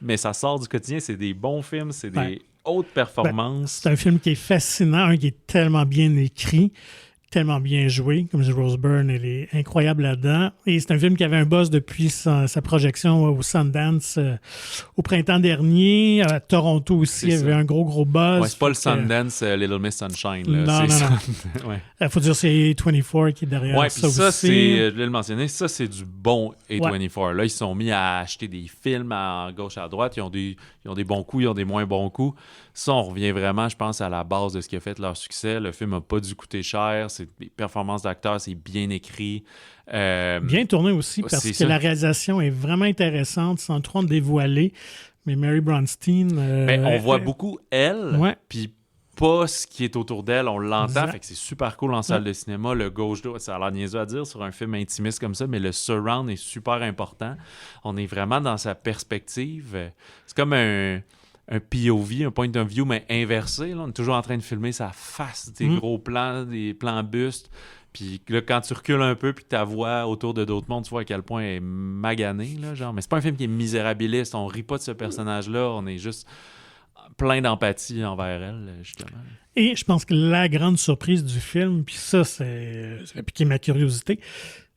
mais ça sort du quotidien, c'est des bons films, c'est des hautes performances. C'est un film qui est fascinant, qui est tellement bien écrit, tellement bien joué. Comme je dis, Rose Byrne, elle est incroyable là-dedans. Et c'est un film qui avait un buzz depuis sa projection au Sundance au printemps dernier. À Toronto aussi, il y avait un gros buzz. Ouais, c'est pas le Sundance Little Miss Sunshine. Là. Non. Il faut dire c'est A24 qui est derrière ça aussi. Je voulais le mentionner, ça, c'est du bon A24. Là, ils se sont mis à acheter des films à gauche, à droite. Ils ont des bons coups, ils ont des moins bons coups. Ça, on revient vraiment, je pense, à la base de ce qui a fait leur succès. Le film n'a pas dû coûter cher. C'est des performances d'acteurs, c'est bien écrit. Bien tourné aussi, parce que la réalisation est vraiment intéressante, sans trop en dévoiler. Mais Mary Bronstein... on voit beaucoup elle, puis pas ce qui est autour d'elle. On l'entend, fait que c'est super cool en salle de cinéma. Le gauche-droite, ça a l'air niaiseux à dire sur un film intimiste comme ça, mais le surround est super important. On est vraiment dans sa perspective. C'est comme un POV, un point of view, mais inversé. Là. On est toujours en train de filmer sa face, des gros plans, des plans bustes. Puis là, quand tu recules un peu puis que ta voix autour de d'autres mondes, tu vois à quel point elle est maganée. Là, genre. Mais c'est pas un film qui est misérabiliste. On rit pas de ce personnage-là. On est juste plein d'empathie envers elle, justement. Et je pense que la grande surprise du film, puis ça, ça a piqué ma curiosité,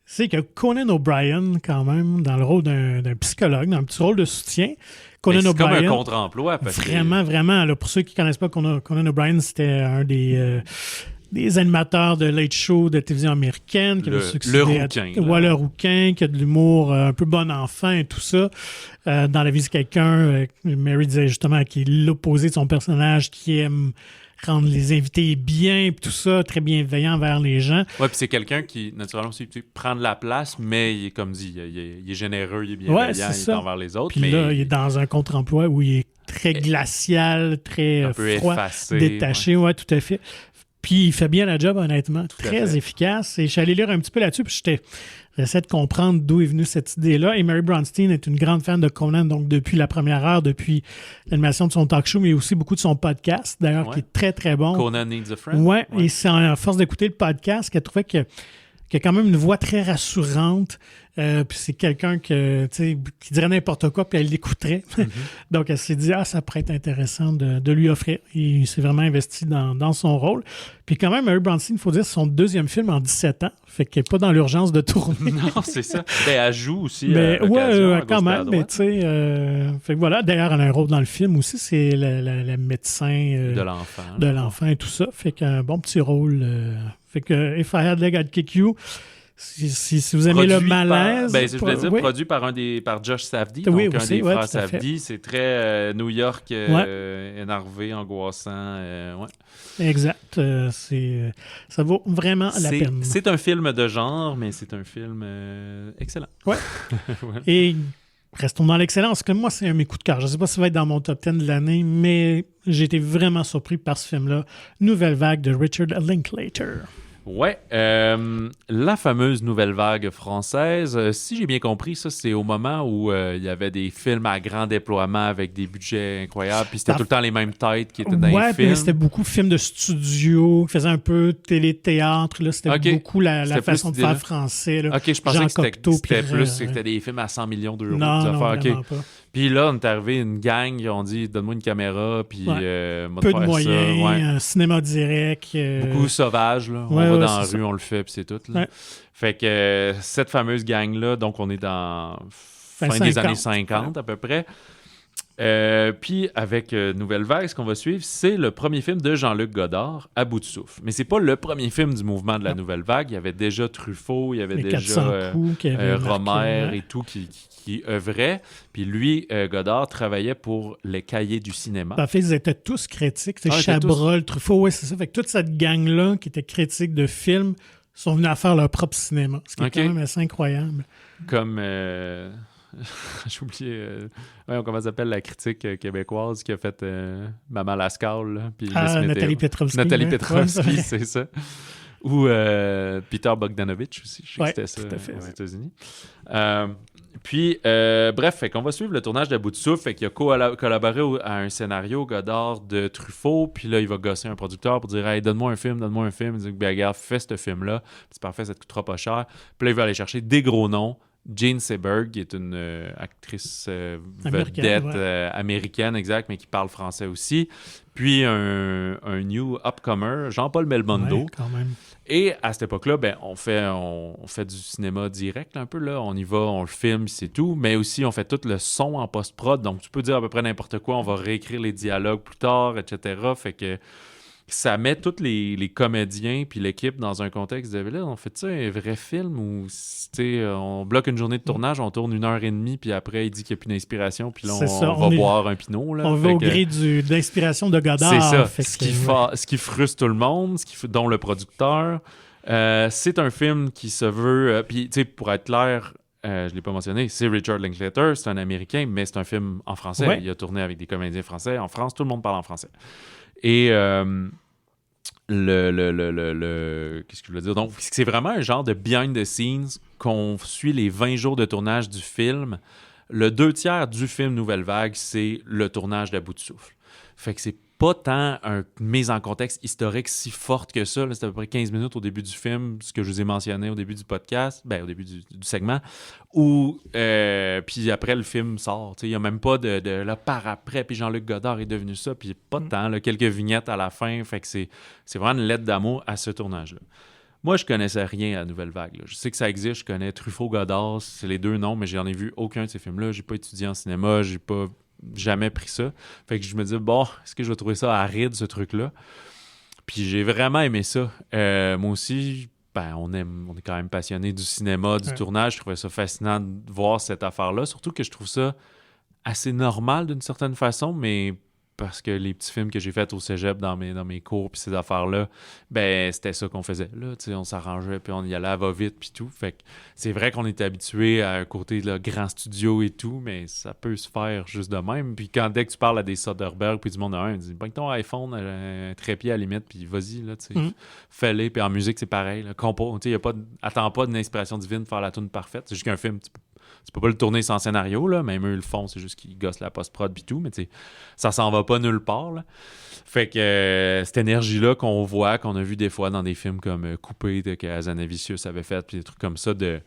c'est que Conan O'Brien, quand même, dans le rôle d'un psychologue, dans un petit rôle de soutien, Conan O'Brien... C'est comme un contre-emploi. Vraiment. Là, pour ceux qui ne connaissent pas Conan O'Brien, c'était un des animateurs de Late Show de télévision américaine qui avait succédé le rouquin, qui a de l'humour un peu bon enfant et tout ça. Dans la vie de quelqu'un, Mary disait justement qu'il est l'opposé de son personnage, qui aime rendre les invités bien, tout ça, très bienveillant vers les gens. Oui, puis c'est quelqu'un qui, naturellement, aussi prend de la place, mais il est, comme dit, il est généreux, il est bienveillant, il est envers les autres. Puis là, il est dans un contre-emploi où il est très glacial, très froid, effacé, détaché, tout à fait. Puis il fait bien la job, honnêtement. Très efficace. Et je suis allé lire un petit peu là-dessus, puis j'essaie de comprendre d'où est venue cette idée-là. Et Mary Bronstein est une grande fan de Conan, donc depuis la première heure, depuis l'animation de son talk show, mais aussi beaucoup de son podcast, d'ailleurs, qui est très, très bon. Conan Needs a Friend. Oui, et c'est à force d'écouter le podcast qu'elle trouvait qu'il y a quand même une voix très rassurante. Puis c'est quelqu'un qui dirait n'importe quoi, puis elle l'écouterait. Donc, elle s'est dit, ça pourrait être intéressant de lui offrir. Il s'est vraiment investi dans son rôle. Puis quand même, Mary Bronstein, il faut dire, c'est son deuxième film en 17 ans. Fait qu'elle n'est pas dans l'urgence de tourner. Non, c'est ça. Elle joue aussi. Quand même. Mais tu sais, fait que voilà. D'ailleurs, elle a un rôle dans le film aussi. C'est la médecin de l'enfant et tout ça. Fait qu'un bon petit rôle. Fait que If I Had Leg, I'd Kick You. Si vous aimez le malaise... produit par Josh Safdie, donc un des frères Safdie. C'est très New York, énervé, angoissant. Exact. Ça vaut vraiment la peine. C'est un film de genre, mais c'est un film excellent. Ouais. Et restons dans l'excellence. Comme moi, c'est un de mes coups de cœur. Je ne sais pas si ça va être dans mon top 10 de l'année, mais j'ai été vraiment surpris par ce film-là. Nouvelle vague de Richard Linklater. Ouais, la fameuse nouvelle vague française, si j'ai bien compris, ça c'est au moment où il y avait des films à grand déploiement avec des budgets incroyables, puis c'était tout le temps les mêmes têtes qui étaient dans les films. Ouais, c'était beaucoup de films de studio, qui faisaient un peu télé-théâtre, là, c'était beaucoup la façon de faire français. Là. Ok, je pensais que c'était plus, c'était des films à 100 millions d'euros. Non, vraiment pas. Puis là, on est arrivé une gang, ils ont dit donne-moi une caméra, puis moi peu de faire moyens, ça. Ouais. un cinéma direct. Beaucoup sauvage, là. Ouais, On va ouais, dans la c'est rue, ça. on le fait, puis c'est tout. Là. Ouais. Fait que cette fameuse gang-là, donc on est dans fin des 50. années 50 à peu près. Puis avec Nouvelle Vague, ce qu'on va suivre, c'est le premier film de Jean-Luc Godard, À bout de souffle. Mais c'est pas le premier film du mouvement de la Nouvelle Vague. Il y avait déjà Truffaut, il y avait Les déjà 400 coups qu'il y avait Romer marqué, et tout qui œuvraient. Puis lui, Godard, travaillait pour les cahiers du cinéma. En fait, ils étaient tous critiques. Ah, ils étaient Chabrol, Truffaut, ouais, c'est ça. Fait que toute cette gang-là qui était critique de films sont venus à faire leur propre cinéma. Ce qui est Ok. quand même assez incroyable. Comme... j'ai oublié... comment ça s'appelle la critique québécoise qui a fait Maman Lascalle, là, puis Miss Météo. Nathalie Petrovski. Nathalie ouais. Petrovski, Ouais, c'est ça. Ou Peter Bogdanovich aussi, je sais Ouais, que c'était ça tout à fait, aux ouais. États-Unis. Puis, bref, fait qu'on va suivre le tournage de Bout de souffle. Fait qu'il a collaboré à un scénario Godard de Truffaut. Puis là, il va gosser un producteur pour dire « Hey, donne-moi un film. » Il dit « Ben, regarde, fais ce film-là. C'est parfait, ça te coûtera pas cher. » Puis là, il va aller chercher des gros noms. Jane Seberg, qui est une actrice vedette américaine, exact, mais qui parle français aussi. Puis un new upcomer, Jean-Paul Belmondo. ouais, quand même. Et à cette époque-là, ben, on fait du cinéma direct, là, un peu. Là. On y va, on le filme, c'est tout. Mais aussi, on fait tout le son en post-prod. Donc, tu peux dire à peu près n'importe quoi. On va réécrire les dialogues plus tard, etc. Fait que ça met tous les comédiens puis l'équipe dans un contexte de là, on fait ça un vrai film où on bloque une journée de tournage, on tourne 1h30 puis après il dit qu'il n'y a plus d'inspiration puis là on va boire un pinot. Là. On va au gré d'inspiration de Godard. C'est ça, Fait ce qui frustre tout le monde, dont le producteur. C'est un film qui se veut... puis pour être clair, je ne l'ai pas mentionné, c'est Richard Linklater, c'est un Américain, mais c'est un film en français. Ouais. Il a tourné avec des comédiens français. En France, tout le monde parle en français. Et qu'est-ce que je veux dire? Donc, c'est vraiment un genre de behind the scenes qu'on suit les 20 jours de tournage du film. Le 2/3 du film Nouvelle Vague, c'est le tournage d'À bout de souffle. Fait que c'est pas tant une mise en contexte historique si forte que ça. Là, c'est à peu près 15 minutes au début du film, ce que je vous ai mentionné au début du podcast, au début du segment. Puis après, le film sort. Il n'y a même pas de là, par après, puis Jean-Luc Godard est devenu ça, puis pas de temps, là, quelques vignettes à la fin. Fait que c'est vraiment une lettre d'amour à ce tournage-là. Moi, je connaissais rien à Nouvelle Vague. Là. Je sais que ça existe, je connais Truffaut, Godard, c'est les deux noms, mais j'en ai vu aucun de ces films-là. J'ai pas étudié en cinéma, j'ai pas jamais pris ça. Fait que je me dis, bon, est-ce que je vais trouver ça aride, ce truc-là? Puis j'ai vraiment aimé ça. Moi aussi, on est quand même passionné du cinéma, du tournage. Je trouvais ça fascinant de voir cette affaire-là. Surtout que je trouve ça assez normal d'une certaine façon, mais parce que les petits films que j'ai faits au cégep dans mes cours puis ces affaires-là, c'était ça qu'on faisait. Là, on s'arrangeait puis on y allait à va-vite puis tout. Fait que c'est vrai qu'on était habitué à un côté de grand studio et tout, mais ça peut se faire juste de même. Puis dès que tu parles à des Soderbergh puis du monde ils disent « Bring ton iPhone, un trépied à la limite, puis vas-y, là, fais-les. » Puis en musique, c'est pareil. Là, attends pas d'une inspiration divine de faire la tune parfaite. C'est juste qu'un film, tu peux pas le tourner sans scénario, là. Même eux le font, c'est juste qu'ils gossent la post-prod pis tout, mais ça s'en va pas nulle part, là. Fait que cette énergie-là qu'on voit, qu'on a vu des fois dans des films comme Coupé, que Hazanavicius avait fait, puis des trucs comme ça, de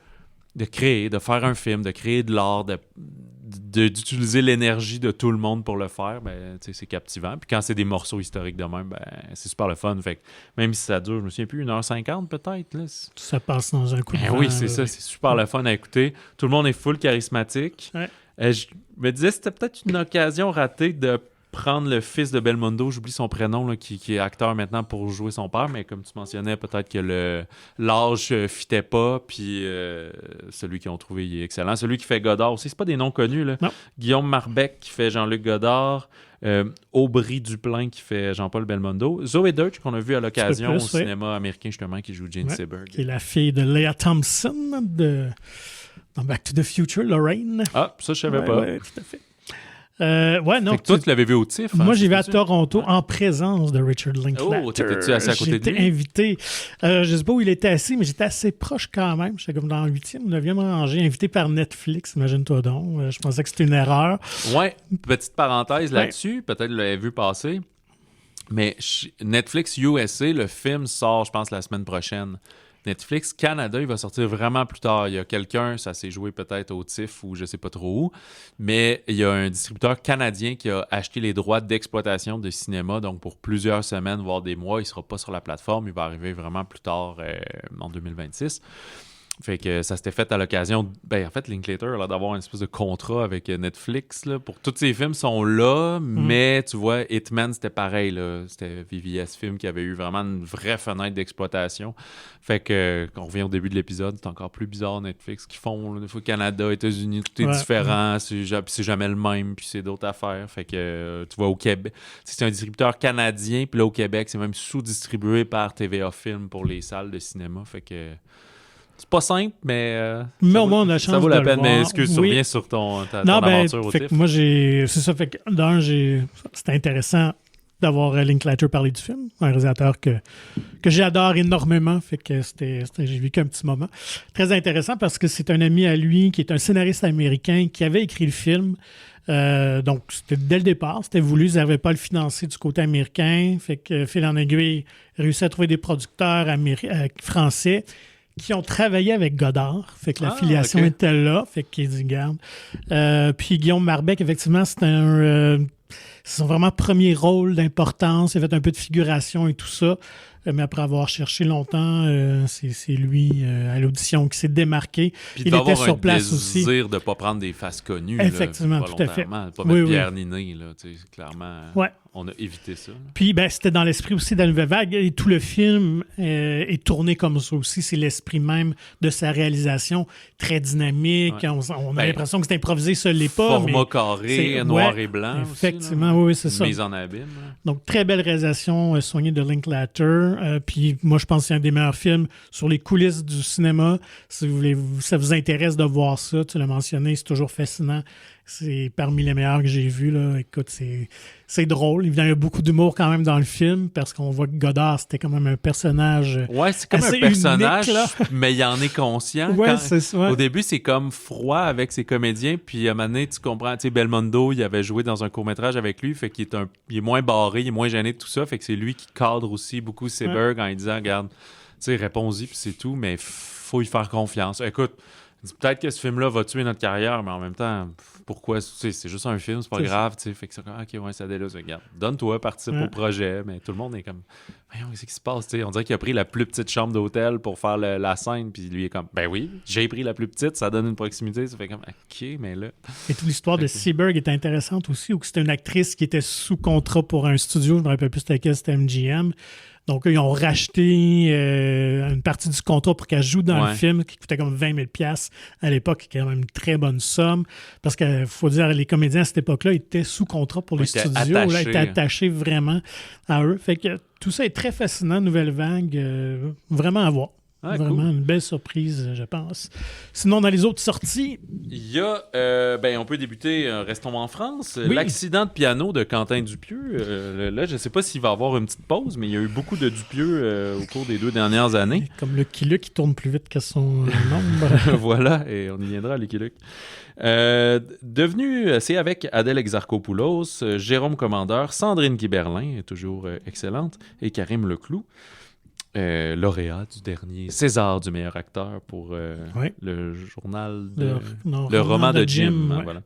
créer, de faire un film, de créer de l'art, d'utiliser l'énergie de tout le monde pour le faire, c'est captivant. Puis quand c'est des morceaux historiques de même, c'est super le fun. Fait que même si ça dure, je me souviens plus, 1h50 peut-être. Là. Ça passe dans un coup de vent. Oui, c'est ça, c'est super le fun à écouter. Tout le monde est full charismatique. Ouais. Je me disais, c'était peut-être une occasion ratée de prendre le fils de Belmondo, j'oublie son prénom, là, qui est acteur maintenant pour jouer son père, mais comme tu mentionnais, peut-être que l'âge fitait pas, puis celui qu'ils ont trouvé, il est excellent. Celui qui fait Godard aussi, c'est pas des noms connus, là. Non. Guillaume Marbeck qui fait Jean-Luc Godard, Aubry Duplain qui fait Jean-Paul Belmondo, Zoé Deutsch qu'on a vu à l'occasion au cinéma américain justement, qui joue Jane Seberg. Qui est la fille de Lea Thompson dans Back to the Future, Lorraine. Ah, ça je savais pas. Oui, tout à fait. Non, fait que toi, tu l'avais vu au TIFF. Moi, j'y vais à Toronto en présence de Richard Linklater. Oh, t'étais-tu assis à côté de lui? J'étais invité. Je sais pas où il était assis, mais j'étais assez proche quand même. J'étais comme dans le 8e ou 9e rangée, invité par Netflix, imagine-toi donc. Je pensais que c'était une erreur. Ouais, petite parenthèse là-dessus, peut-être vous l'avez vu passer, mais Netflix USA, le film sort, je pense, la semaine prochaine. Netflix. Canada, il va sortir vraiment plus tard. Il y a quelqu'un, ça s'est joué peut-être au TIFF ou je sais pas trop où, mais il y a un distributeur canadien qui a acheté les droits d'exploitation de cinéma, donc pour plusieurs semaines, voire des mois. Il sera pas sur la plateforme. Il va arriver vraiment plus tard en 2026. Fait que ça s'était fait à l'occasion... en fait, Linklater, là, d'avoir une espèce de contrat avec Netflix, là, pour tous ces films sont là, mais tu vois, Hitman, c'était pareil, là. C'était VVS Film qui avait eu vraiment une vraie fenêtre d'exploitation. Fait que, quand on revient au début de l'épisode, c'est encore plus bizarre, Netflix, qu'ils font, là, des fois, Canada, États-Unis, tout est différent, c'est jamais le même, puis c'est d'autres affaires. Fait que, tu vois, au Québec, c'est un distributeur canadien, puis là, au Québec, c'est même sous-distribué par TVA Film pour les salles de cinéma. Fait que... C'est pas simple, mais au moins, on a la chance ça vaut la de peine. le Mais voir. excuse, tu reviens sur ton aventure au fait TIFF. Que moi, c'est ça. Fait que c'était intéressant d'avoir Linklater parler du film, un réalisateur que j'adore énormément. Fait que j'ai vécu un petit moment. Très intéressant parce que c'est un ami à lui qui est un scénariste américain qui avait écrit le film. Donc, c'était dès le départ, c'était voulu, ils n'avaient pas à le financer du côté américain. Fait que, fil en aiguille, réussi à trouver des producteurs français qui ont travaillé avec Godard. Fait que l'affiliation était là. Fait qu'il dit, garde. Puis Guillaume Marbeck, effectivement, c'est son vraiment premier rôle d'importance. Il a fait un peu de figuration et tout ça. Mais après avoir cherché longtemps, c'est lui, à l'audition, qui s'est démarqué. Puis il était sur place aussi. Il désir de ne pas prendre des faces connues. Effectivement, là, tout à fait. Pas mettre Pierre Ninet, là, clairement. Ouais. On a évité ça. Là. Puis, c'était dans l'esprit aussi de la Nouvelle Vague. Et tout le film est tourné comme ça aussi. C'est l'esprit même de sa réalisation, très dynamique. Ouais. On a l'impression que c'est improvisé, ça ne l'est pas. Format carré, noir et blanc. Effectivement, aussi, oui, c'est ça. Mise en abîme. Là. Donc, très belle réalisation soignée de Linklater. Puis, moi, je pense que c'est un des meilleurs films sur les coulisses du cinéma. Si vous voulez, ça vous intéresse de voir ça, tu l'as mentionné, c'est toujours fascinant. C'est parmi les meilleurs que j'ai vus. Là. Écoute, c'est drôle. Il y a beaucoup d'humour quand même dans le film parce qu'on voit que Godard, c'était quand même un personnage. Ouais, c'est comme un personnage, unique, mais il en est conscient. Ouais, c'est ça. Au début, c'est comme froid avec ses comédiens. Puis à un moment donné, tu comprends, tu sais, Belmondo, il avait joué dans un court-métrage avec lui. Fait qu'il est il est moins barré, il est moins gêné de tout ça. Fait que c'est lui qui cadre aussi beaucoup Seberg en lui disant, regarde, tu sais, réponds-y, puis c'est tout, mais faut y faire confiance. Écoute, peut-être que ce film-là va tuer notre carrière, mais en même temps, pourquoi? C'est juste un film, c'est pas grave, tu sais. Fait que c'est comme, OK, ouais, ça déloge, regarde. Donne-toi, participe au projet, mais tout le monde est comme, voyons, qu'est-ce qui se passe, tu sais? On dirait qu'il a pris la plus petite chambre d'hôtel pour faire la scène, puis lui est comme, ben oui, j'ai pris la plus petite, ça donne une proximité, ça fait comme, OK, mais là. Et toute l'histoire de Seberg est intéressante aussi, où c'était une actrice qui était sous contrat pour un studio, je me rappelle plus c'était MGM. Donc, ils ont racheté une partie du contrat pour qu'elle joue dans le film, qui coûtait comme 20 000 $ à l'époque, qui est quand même une très bonne somme. Parce qu'il faut dire, les comédiens à cette époque-là étaient sous contrat pour les studios. Là, ils étaient attachés vraiment à eux. Fait que tout ça est très fascinant, Nouvelle Vague. Vraiment à voir. Vraiment une belle surprise, je pense. Sinon, dans les autres sorties... Il y a, on peut débuter, restons en France, l'accident de piano de Quentin Dupieux. Là, je ne sais pas s'il va y avoir une petite pause, mais il y a eu beaucoup de Dupieux au cours des 2 dernières années. Comme Lucky Luke qui tourne plus vite que son nombre. Voilà, et on y viendra à Lucky Luke. C'est avec Adèle Exarchopoulos, Jérôme Commandeur, Sandrine Kiberlin, toujours excellente, et Karim Leclou. Lauréat du dernier César du meilleur acteur pour le journal le roman de Jim. Voilà.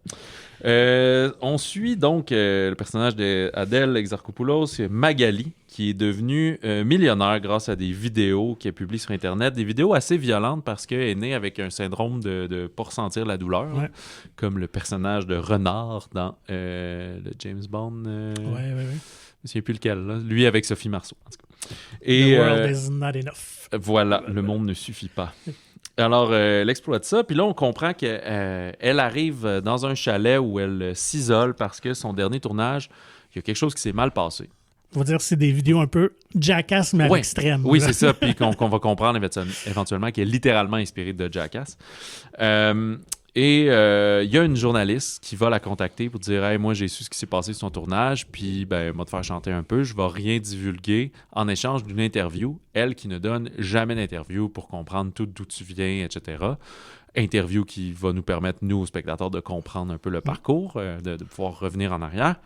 On suit donc le personnage d'Adèle Exarchopoulos, Magali, qui est devenue millionnaire grâce à des vidéos qu'elle publie sur Internet, des vidéos assez violentes parce qu'elle est née avec un syndrome de ne pas ressentir la douleur, comme le personnage de Renard dans le James Bond. Je ne sais plus lequel, là. Lui avec Sophie Marceau, en tout cas. Et, The world is not enough. Voilà, le monde ne suffit pas. Alors, elle exploite ça, puis là, on comprend qu'elle arrive dans un chalet où elle s'isole parce que son dernier tournage, il y a quelque chose qui s'est mal passé. On va dire que c'est des vidéos un peu Jackass, mais à l'extrême. Oui, c'est ça, puis qu'on va comprendre éventuellement qu'elle est littéralement inspirée de Jackass. Et il y a une journaliste qui va la contacter pour dire « Hey, moi, j'ai su ce qui s'est passé sur son tournage, puis moi te faire chanter un peu, je vais rien divulguer en échange d'une interview. » Elle qui ne donne jamais d'interview pour comprendre tout d'où tu viens, etc. Interview qui va nous permettre, nous, spectateurs, de comprendre un peu le parcours, de pouvoir revenir en arrière.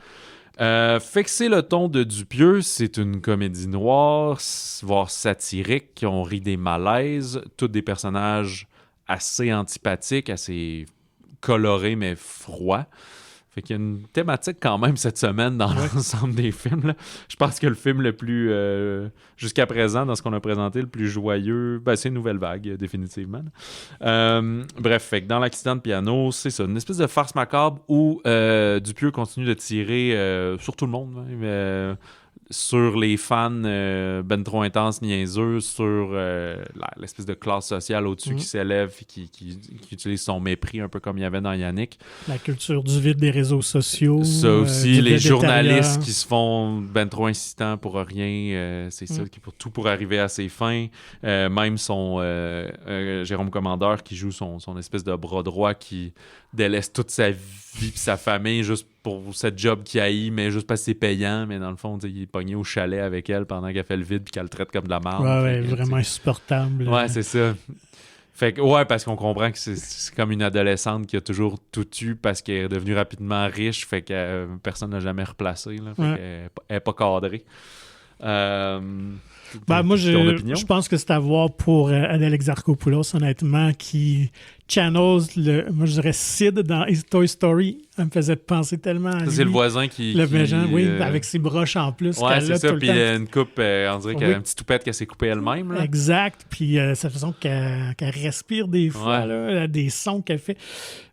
Fixer le ton de Dupieux, c'est une comédie noire, voire satirique, on rit des malaises, tous des personnages assez antipathiques, assez colorés mais froids. Fait qu'il y a une thématique quand même cette semaine dans l'ensemble des films. Là. Je pense que le film le plus, jusqu'à présent, dans ce qu'on a présenté, le plus joyeux, c'est Nouvelle Vague, définitivement. Bref, fait que dans l'accident de piano, c'est ça, une espèce de farce macabre où Dupieux continue de tirer sur tout le monde, mais, sur les fans ben trop intenses, niaiseux, sur l'espèce de classe sociale au-dessus qui s'élève et qui utilise son mépris, un peu comme il y avait dans Yannick. La culture du vide des réseaux sociaux. Ça aussi, les journalistes qui se font ben trop insistants pour rien, c'est ça, tout pour arriver à ses fins. Même son Jérôme Commandeur qui joue son espèce de bras droit qui délaisse toute sa vie et sa famille juste pour cette job qu'il haït, mais juste parce que c'est payant, mais dans le fond, il est pogné au chalet avec elle pendant qu'elle fait le vide puis qu'elle le traite comme de la merde. Ouais, vraiment insupportable. Ouais, c'est ça. Fait que, parce qu'on comprend que c'est comme une adolescente qui a toujours tout eu parce qu'elle est devenue rapidement riche, fait que personne n'a jamais replacé, là, fait qu'elle n'est pas cadrée. Moi, je pense que c'est à voir pour Adèle Exarchopoulos, honnêtement, qui channels moi je dirais Sid dans Toy Story. Ça me faisait penser tellement à lui. C'est le voisin qui... Le méchant, avec ses broches en plus. Ouais, c'est ça, puis une coupe, on dirait qu'elle a une petite toupette qu'elle s'est coupée elle-même. Là. Exact, puis cette façon qu'elle respire des fois, là, des sons qu'elle fait.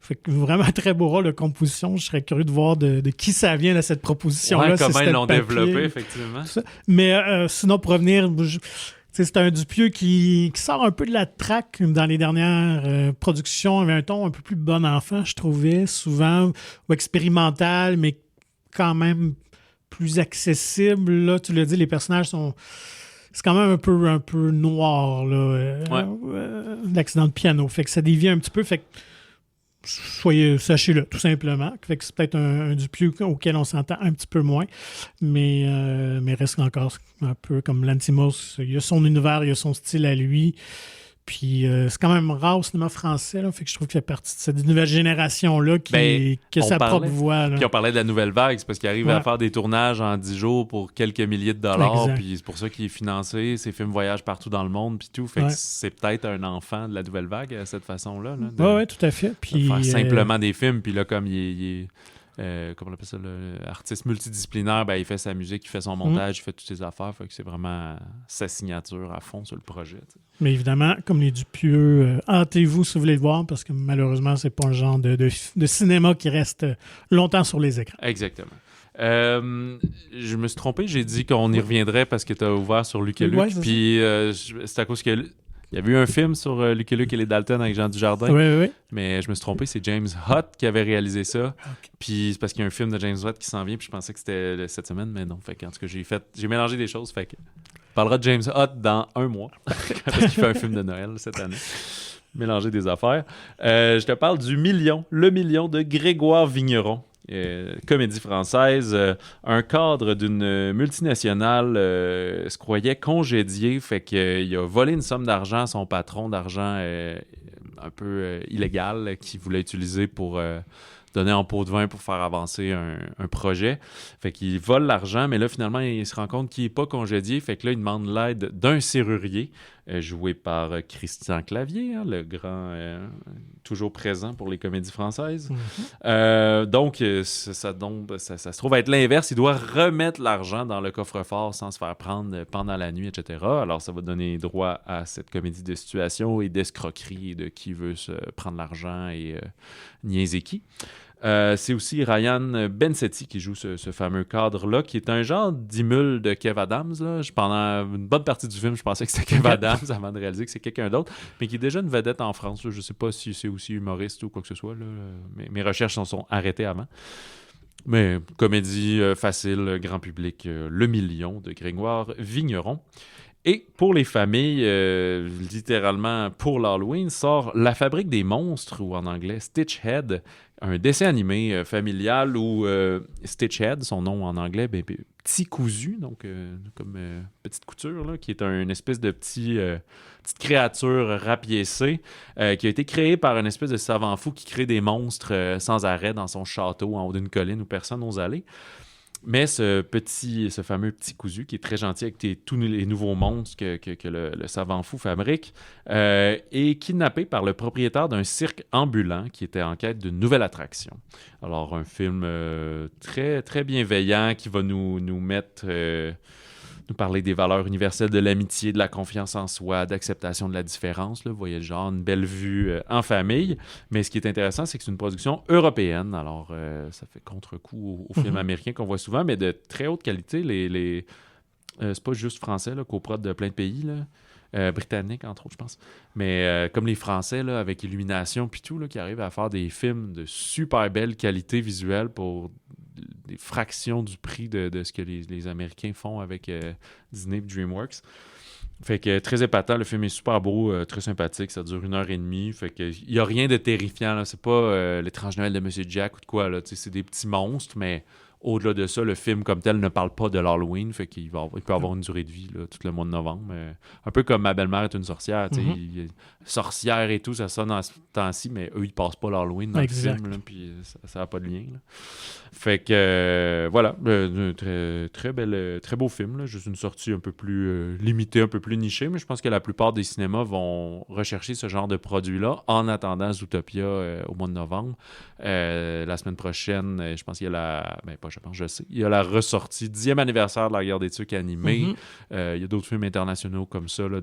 Fait que vraiment très beau rôle de composition. Je serais curieux de voir de qui ça vient, là, cette proposition-là. Comment ils l'ont développé, effectivement. Mais sinon, pour revenir... C'est un Dupieux qui sort un peu de la traque dans les dernières productions. Il avait un ton un peu plus bon enfant, je trouvais, souvent, ou expérimental, mais quand même plus accessible. Là, tu l'as dit, les personnages sont... C'est quand même un peu noir, là, l'accident de piano. Fait que ça dévie un petit peu. Fait que sachez-le, tout simplement. Fait que c'est peut-être un Dupieux auquel on s'entend un petit peu moins, mais reste encore un peu comme Lanthimos. Il a son univers, il a son style à lui. Puis c'est quand même rare au cinéma français, là, fait que je trouve qu'il fait partie de cette nouvelle génération-là qui a sa propre voix. Là. Puis on parlait de la nouvelle vague, c'est parce qu'il arrive à faire des tournages en 10 jours pour quelques milliers de dollars, puis c'est pour ça qu'il est financé, ses films voyagent partout dans le monde, puis tout. Fait que c'est peut-être un enfant de la nouvelle vague de cette façon-là. Là, oui, tout à fait. Puis, faire simplement des films, puis là, comme il est comment on appelle ça, artiste multidisciplinaire, il fait sa musique, il fait son montage, il fait toutes ses affaires, fait que c'est vraiment sa signature à fond sur le projet. T'sais. Mais évidemment, comme les Dupieux, hâtez-vous si vous voulez le voir, parce que malheureusement, c'est pas un genre de cinéma qui reste longtemps sur les écrans. Exactement. Je me suis trompé, j'ai dit qu'on y reviendrait parce que tu as ouvert sur Lucky Luke, puis c'est à cause que... Il y avait eu un film sur Lucky Luke et les Dalton avec Jean Dujardin. Oui. Mais je me suis trompé, c'est James Hutt qui avait réalisé ça. Okay. Puis c'est parce qu'il y a un film de James Hutt qui s'en vient, puis je pensais que c'était cette semaine, mais non. Fait que, en tout cas, j'ai mélangé des choses. Fait que on parlera de James Hutt dans 1 mois. Parce qu'il fait un film de Noël cette année. Mélanger des affaires. Je te parle du Le Million de Grégoire Vigneron. Comédie française, un cadre d'une multinationale se croyait congédié, fait qu'il a volé une somme d'argent à son patron d'argent un peu illégal qu'il voulait utiliser pour donner en pot de vin pour faire avancer un projet. Fait qu'il vole l'argent, mais là, finalement, il se rend compte qu'il n'est pas congédié. Fait que là, il demande l'aide d'un serrurier, joué par Christian Clavier, le grand, toujours présent pour les comédies françaises. Donc, ça se trouve être l'inverse. Il doit remettre l'argent dans le coffre-fort sans se faire prendre pendant la nuit, etc. Alors, ça va donner droit à cette comédie de situation et d'escroquerie et de qui veut se prendre l'argent et niaiser qui. C'est aussi Ryan Bensetti qui joue ce fameux cadre-là, qui est un genre d'immule de Kev Adams. Là. Pendant une bonne partie du film, je pensais que c'était Kev Adams avant de réaliser que c'est quelqu'un d'autre, mais qui est déjà une vedette en France. Là. Je ne sais pas si c'est aussi humoriste ou quoi que ce soit. Là. Mes recherches s'en sont arrêtées avant. Mais comédie facile, grand public, Le Million de Grégoire Vigneron. Et pour les familles, littéralement pour l'Halloween, sort La Fabrique des monstres, ou en anglais Stitch Head, un dessin animé familial où Stitch Head, son nom en anglais, petit cousu, donc comme petite couture, là, qui est une espèce de petite créature rapiécée qui a été créée par une espèce de savant fou qui crée des monstres sans arrêt dans son château en haut d'une colline où personne n'ose aller. Mais ce fameux petit cousu qui est très gentil avec tous les nouveaux monstres que le savant fou fabrique est kidnappé par le propriétaire d'un cirque ambulant qui était en quête d'une nouvelle attraction. Alors, un film très, très bienveillant qui va nous mettre... nous parler des valeurs universelles de l'amitié, de la confiance en soi, d'acceptation de la différence. Là. Vous voyez le genre, une belle vue en famille. Mais ce qui est intéressant, c'est que c'est une production européenne. Alors, ça fait contre-coup aux films américains qu'on voit souvent, mais de très haute qualité. C'est pas juste français, coprod de plein de pays, britanniques, entre autres, je pense. Mais comme les Français, là, avec Illumination puis tout, là, qui arrivent à faire des films de super belle qualité visuelle pour... des fractions du prix de ce que les Américains font avec Disney et DreamWorks. Fait que très épatant, le film est super beau, très sympathique, ça dure 1h30, fait que il y a rien de terrifiant, là. C'est pas l'étrange Noël de Monsieur Jack ou de quoi, là. C'est des petits monstres, mais au-delà de ça, le film comme tel ne parle pas de l'Halloween, fait qu'il peut avoir une durée de vie là, tout le mois de novembre. Un peu comme Ma belle-mère est une sorcière, sorcière et tout, ça sonne en ce temps-ci, mais eux, ils passent pas l'Halloween dans le film, là, puis ça n'a pas de lien. Là. Fait que, voilà, très beau film, là, juste une sortie un peu plus limitée, un peu plus nichée, mais je pense que la plupart des cinémas vont rechercher ce genre de produit-là en attendant Zootopia au mois de novembre. La semaine prochaine, je pense qu'il y a il y a la ressortie 10e anniversaire de la guerre des tucs animés. Il y a d'autres films internationaux comme ça, là,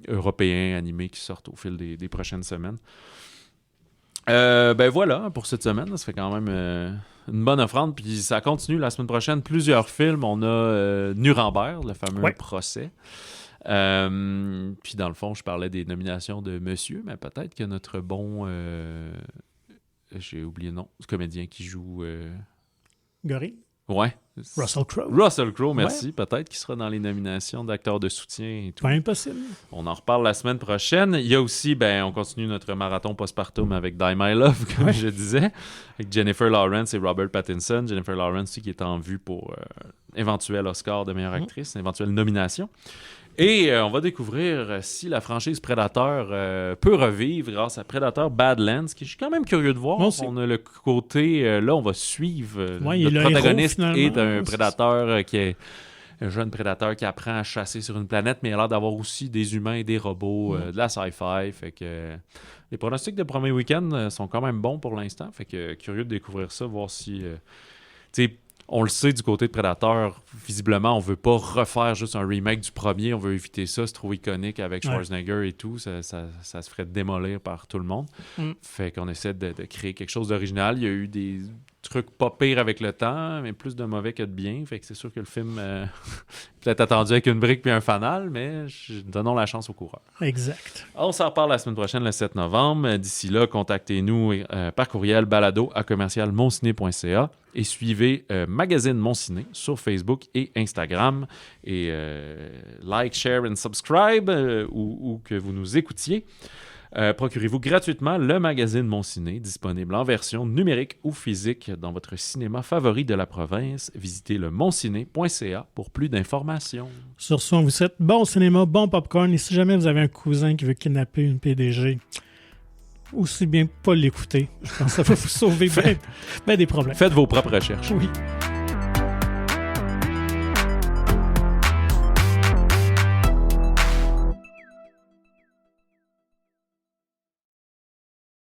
européens animés qui sortent au fil des prochaines semaines. Voilà, pour cette semaine, là, ça fait quand même une bonne offrande. Puis ça continue la semaine prochaine. Plusieurs films. On a Nuremberg, le fameux procès. Puis dans le fond, je parlais des nominations de Monsieur, mais peut-être que notre bon... j'ai oublié le nom. Ce comédien qui joue... Gorille? Ouais. Russell Crowe. Russell Crowe, merci. Ouais. Peut-être qu'il sera dans les nominations d'acteurs de soutien et tout. Pas impossible. On en reparle la semaine prochaine. Il y a aussi, on continue notre marathon postpartum avec Die My Love, comme je disais, avec Jennifer Lawrence et Robert Pattinson. Jennifer Lawrence aussi qui est en vue pour éventuel Oscar de meilleure actrice, éventuelle nomination. Et on va découvrir si la franchise Predator peut revivre grâce à Predator Badlands, qui je suis quand même curieux de voir. On a le côté, là, on va suivre notre protagoniste est un prédateur qui est un jeune prédateur qui apprend à chasser sur une planète, mais il a l'air d'avoir aussi des humains et des robots, de la sci-fi. Fait que les pronostics de premier week-end sont quand même bons pour l'instant. Fait que curieux de découvrir ça, voir si... on le sait du côté de Predator, visiblement, on veut pas refaire juste un remake du premier, on veut éviter ça, c'est trop iconique avec Schwarzenegger et tout, ça se ferait démolir par tout le monde. Fait qu'on essaie de créer quelque chose d'original. Il y a eu des trucs pas pires avec le temps, mais plus de mauvais que de bien, fait que c'est sûr que le film peut-être attendu avec une brique puis un fanal, mais donnons la chance aux coureurs. Exact. On s'en reparle la semaine prochaine, le 7 novembre. D'ici là, contactez-nous par courriel balado@commercialmonciné.ca et suivez Magazine Mon Ciné sur Facebook et Instagram. Et like, share and subscribe où que vous nous écoutiez. Procurez-vous gratuitement le magazine Mon Ciné, disponible en version numérique ou physique dans votre cinéma favori de la province. Visitez le monciné.ca pour plus d'informations. Sur ce, on vous souhaite bon cinéma, bon popcorn. Et si jamais vous avez un cousin qui veut kidnapper une PDG, aussi bien pas l'écouter. Je pense que ça va vous sauver bien des problèmes. Faites vos propres recherches. Oui.